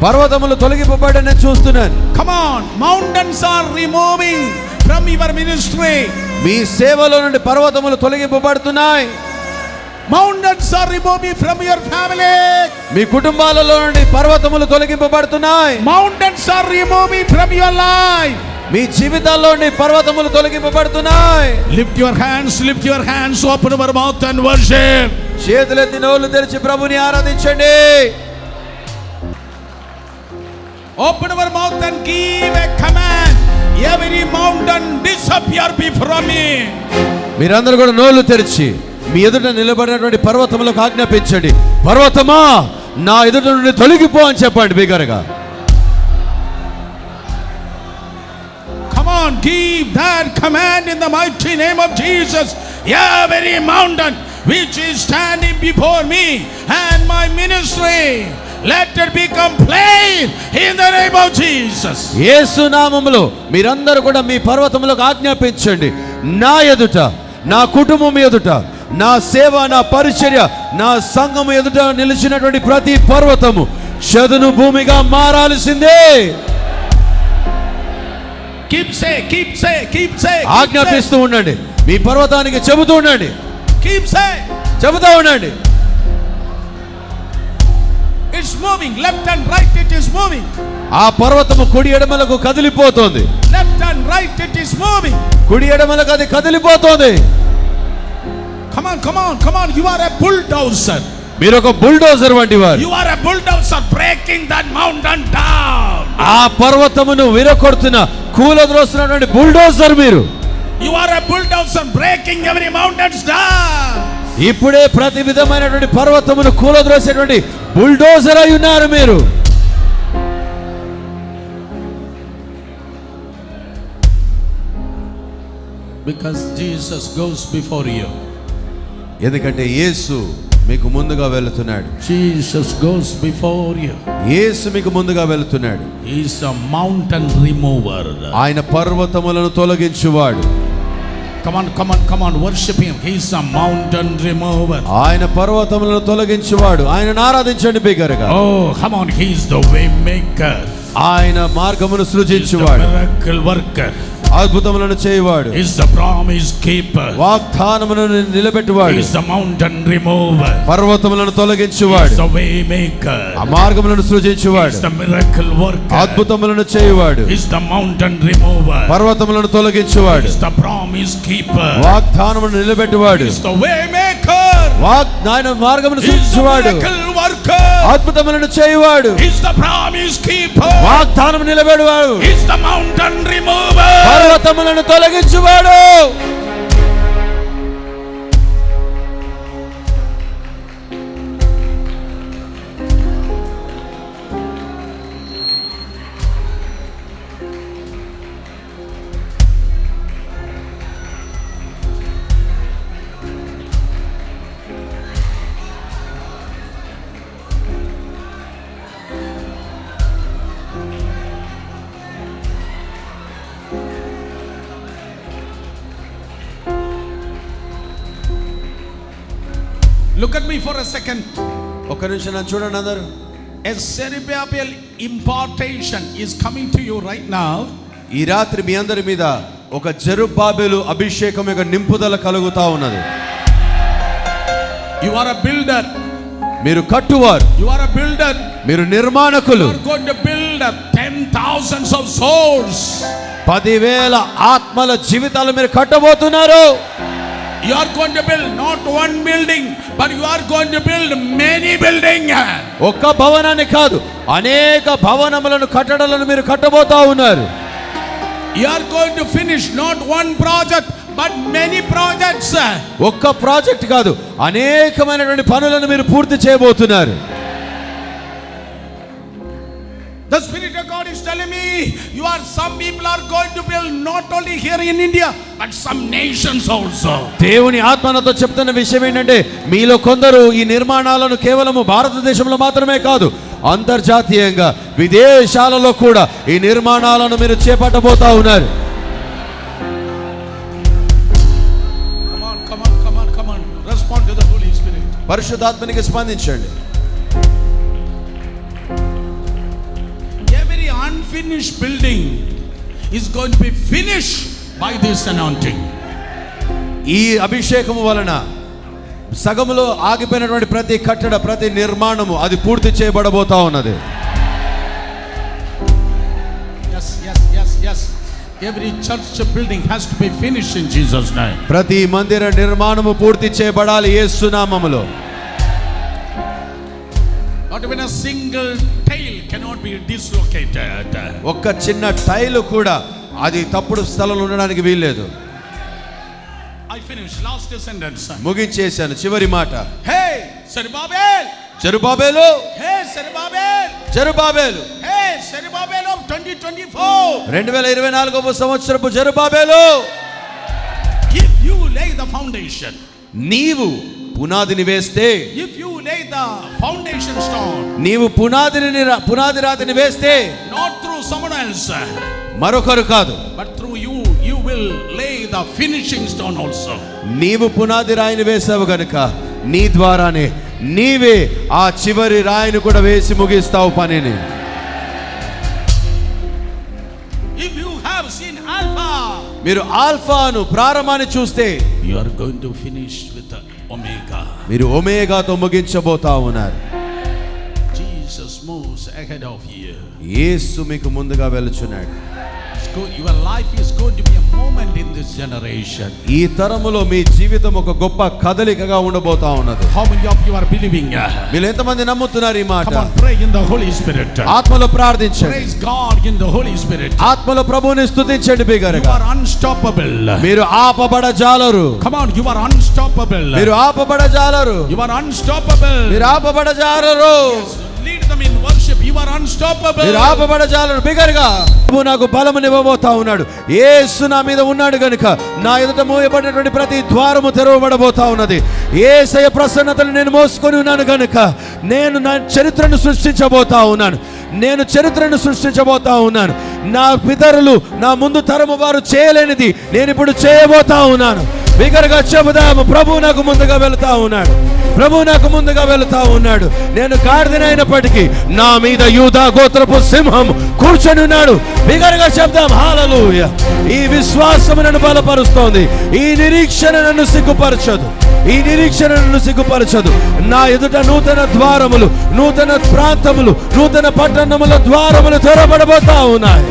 పర్వతములు తొలగింపబడని చూస్తున్నాను. Come on, mountains are removing from your ministry. మీ సేవలో నుండి పర్వతములు తొలగింపబడుతున్నాయి. Mountains are removing from your family. మీ కుటుంబాలలో నుండి పర్వతములు తొలగింపబడుతున్నాయి. Mountains are removing from your life. మీ జీవితాల్లో నుండి పర్వతములు తొలగింపబడుతున్నాయి. Lift your hands, open your mouth and worship. చేతులెత్తి నోళ్ళు తెరిచి ప్రభుని ఆరాధించండి. Open your mouth and give a command. Every mountain disappear before me. మీరందరూ కూడా నోళ్ళు తెరిచి మీ ఎదుట నిలబడినటువంటి పర్వతములకు ఆజ్ఞాపించండి. పర్వతమా నా ఎదుట నుండి తొలగిపో అని చెప్పండి బిగ్గరగా. Come on, give that command in the mighty name of Jesus. Every mountain which is standing before me and my ministry, let it become plain in the name of Jesus. యేసు నామములో మీరందరూ కూడా మీ పర్వతములకు ఆజ్ఞాపించండి. నా ఎదుట, నా కుటుంబం ఎదుట, నా సేవ, నా పరిచర్య, నా సంఘము ఎదుట నిలిచినటువంటి ప్రతి పర్వతము చదును భూమిగా మారాల్సిందే. Keep say. ఆజ్ఞాపిస్తూ ఉండండి. మీ పర్వతానికి చెబుతూ ఉండండి. Keep say. చెబుతూ ఉండండి. It's moving left and right. It is moving. ఆ పర్వతము కుడి ఎడమలకు కదిలిపోతోంది. Left and right it is moving. కుడి ఎడమలకు అది కదిలిపోతోంది. Come on. You are a bulldozer. మీరు ఒక బుల్డోజర్ వంటి వారు. You are a bulldozer breaking that mountain down. ఆ పర్వతమును విరగొడుతున్న కూలద్రోస్తున్నటువంటి బుల్డోజర్ మీరు. You are a bulldozer breaking every mountains down. ఇప్పుడే ప్రతి విధమైనటువంటి పర్వతమును కూలద్రోసేటువంటి బుల్డోజర్ అయి ఉన్నారు మీరు. Because Jesus goes before you. ఎందుకంటే యేసు మీకు ముందుగా వెళ్తున్నాడు. Jesus goes before you. యేసు మీకు ముందుగా వెళ్తున్నాడు. He is a mountain remover. ఆయన పర్వతములను తొలగించువాడు. Come on, worship him. He is a mountain remover. ఆయన పర్వతములను తొలగించువాడు. ఆయనను ఆరాధించండి బిగ్గరగా. Oh, come on, he is the way maker. ఆయన మార్గమును సృజించువాడు. Miracle worker. అద్భుతములను చేయవాడు. He is the promise keeper. వాగ్దానమును నిలబెట్టువాడు. He is the mountain remover. పర్వతములను తొలగించువాడు. He is the way maker. ఆ మార్గములను సృజించువాడు. He is the miracle worker. అద్భుతములను చేయవాడు. He is the mountain remover. పర్వతములను తొలగించువాడు. He is the promise keeper. వాగ్దానమును నిలబెట్టువాడు. He is the way maker. ఆయన మార్గమును He is the సృజించువాడు. miracle worker. అద్భుతములను చేయవాడు. He is the promise keeper. వాగ్దానము నిలబెట్టువాడు. He is the mountain remover. పర్వతములను తొలగించువాడు. Look at me for a second. ఒక్క నిమిషం నన్ను చూడండి అందరూ. A cerebral impartation is coming to you right now. ఈ రాత్రి మీ అందరి మీద ఒక జెరుబ్బాబెలు అభిషేకం యొక్క నింపుదల కలుగుతా ఉన్నది. You are a builder. మీరు కట్టువారు. You are a builder. మీరు నిర్మాణకులు. You are going to build 10,000s of souls. 10,000 ఆత్మల జీవితాలు మీరు కట్టబోతున్నారు. You are going to build not one building, but you are going to build many buildings. ఒక్క భవనాన్ని కాదు, అనేక భవనములను కట్టడాలను మీరు కట్టబోతా ఉన్నారు. You are going to finish not one project, but many projects. ఒక్క ప్రాజెక్ట్ కాదు, అనేకమైనటువంటి పనులను మీరు పూర్తి చేయబోతున్నారు. The Spirit of God is telling me, some people are going to build not only here in India, but some nations also. దేవుని ఆత్మనతో చెప్తున్న విషయం ఏంటంటే, మీలో కొందరు ఈ నిర్మాణాలను కేవలం భారతదేశంలో మాత్రమే కాదు, అంతర్జాతీయంగా విదేశాలలో కూడా ఈ నిర్మాణాలను మీరు చేపట్టబోతా ఉన్నారు. Come on. Respond to the Holy Spirit. పరిశుద్ధాత్మనికి స్పందించండి. Unfinished building is going to be finished by this anointing. ఈ అభిషేకము వలన సగములో ఆగిపోయినటువంటి ప్రతి కట్టడ, ప్రతి నిర్మాణము అది పూర్తి చేయబడబోతా ఉన్నది. Yes. Every church building has to be finished in Jesus' name. ప్రతి మందిర నిర్మాణము పూర్తి చేయబడాలి యేసు నామములో. Not even a single tile cannot be dislocated. ఒక్క చిన్న టైలు కూడా అది తప్పుడు స్థలంలో ఉండడానికి వీల్లేదు. I finished last sentence. ముగించేశాను చివరి మాట. Hey Zerubbabel. Zerubbabel. Hey Zerubbabel. Zerubbabel. Hey Zerubbabel of 2024. 2024వ సంవత్సరపు Zerubbabel. If you lay the foundation, నీవు పునాదిని వేస్తే, if you lay the foundation stone, నీవు పునాది రాతిని వేస్తే, not through someone else, మరొకరు కాదు, but through you will lay the finishing stone also. నీవు పునాది రాయిని వేసావు గనుక నీ ద్వారానే నీవే ఆ చివరి రాయిని కూడా వేసి ముగిస్తావు పనిని. If you have seen Alpha, మీరు ఆల్ఫాను ప్రారంభాన్ని చూస్తే, you are going to finish with the Omega. మీరు ఒమేగాతో ముగించబోతా ఉన్నారు. Jesus moves ahead of you. యేసు మీకు ముందుగా వెళ్తున్నాడు. Your life is going to be a moment in this generation. ఈ తరములో మీ జీవితం ఒక గొప్ప కదలికగా ఉండబోతా ఉన్నది. How many of you are believing? మీరు ఎంతమంది నమ్ముతున్నారు ఈ మాట? Come on, pray in the Holy Spirit. ఆత్మలో ప్రార్థించండి. Praise God in the Holy Spirit. ఆత్మలో ప్రభువుని స్తుతించండి బిగ్గరగా. You are unstoppable. మీరు ఆపబడజాలరు. Come on, you are unstoppable. మీరు ఆపబడజాలరు. You are unstoppable. మీరు ఆపబడజాలరు. Lead them in worship. You are unstoppable. మీరు ఆపబడజాలరు బిగ్గరగా. ప్రభు నాకు బలమునివ్వబోతా ఉన్నాడు. యేసు నా మీద ఉన్నాడు గనుక నా ఎదుట మూయబడినటువంటి ప్రతి ద్వారము తెరవబడబోతా ఉన్నది. యేసయ్య ప్రసన్నతను నేను మోసుకొని ఉన్నాను గనుక నేను నా చరిత్రను సృష్టించబోతా ఉన్నాను. నేను చరిత్రను సృష్టించబోతా ఉన్నాను. నా పితరులు నా ముందు తరము వారు చేయలేనిది నేను ఇప్పుడు చేయబోతా ఉన్నాను. బిగ్గరగా చెబుదాము. ప్రభు నాకు ముందుగా వెళుతా ఉన్నాడు. ప్రభు నాకు ముందుగా వెళుతా ఉన్నాడు. నేను గాడిదనైనప్పటికీ నా మీద యూదా గోత్రపు సింహం కూర్చొని ఉన్నాడు. బిగ్గరగా చెప్దాం హల్లెలూయా. ఈ విశ్వాసము నన్ను బలపరుస్తోంది. ఈ నిరీక్షణ నన్ను సిగ్గుపరచదు. ఈ నిరీక్షణ నన్ను సిగ్గుపరచదు. నా ఎదుట నూతన ద్వారములు, నూతన ప్రాంతములు, నూతన పట్టణముల ద్వారములు తెరవబడబోతా ఉన్నాయి.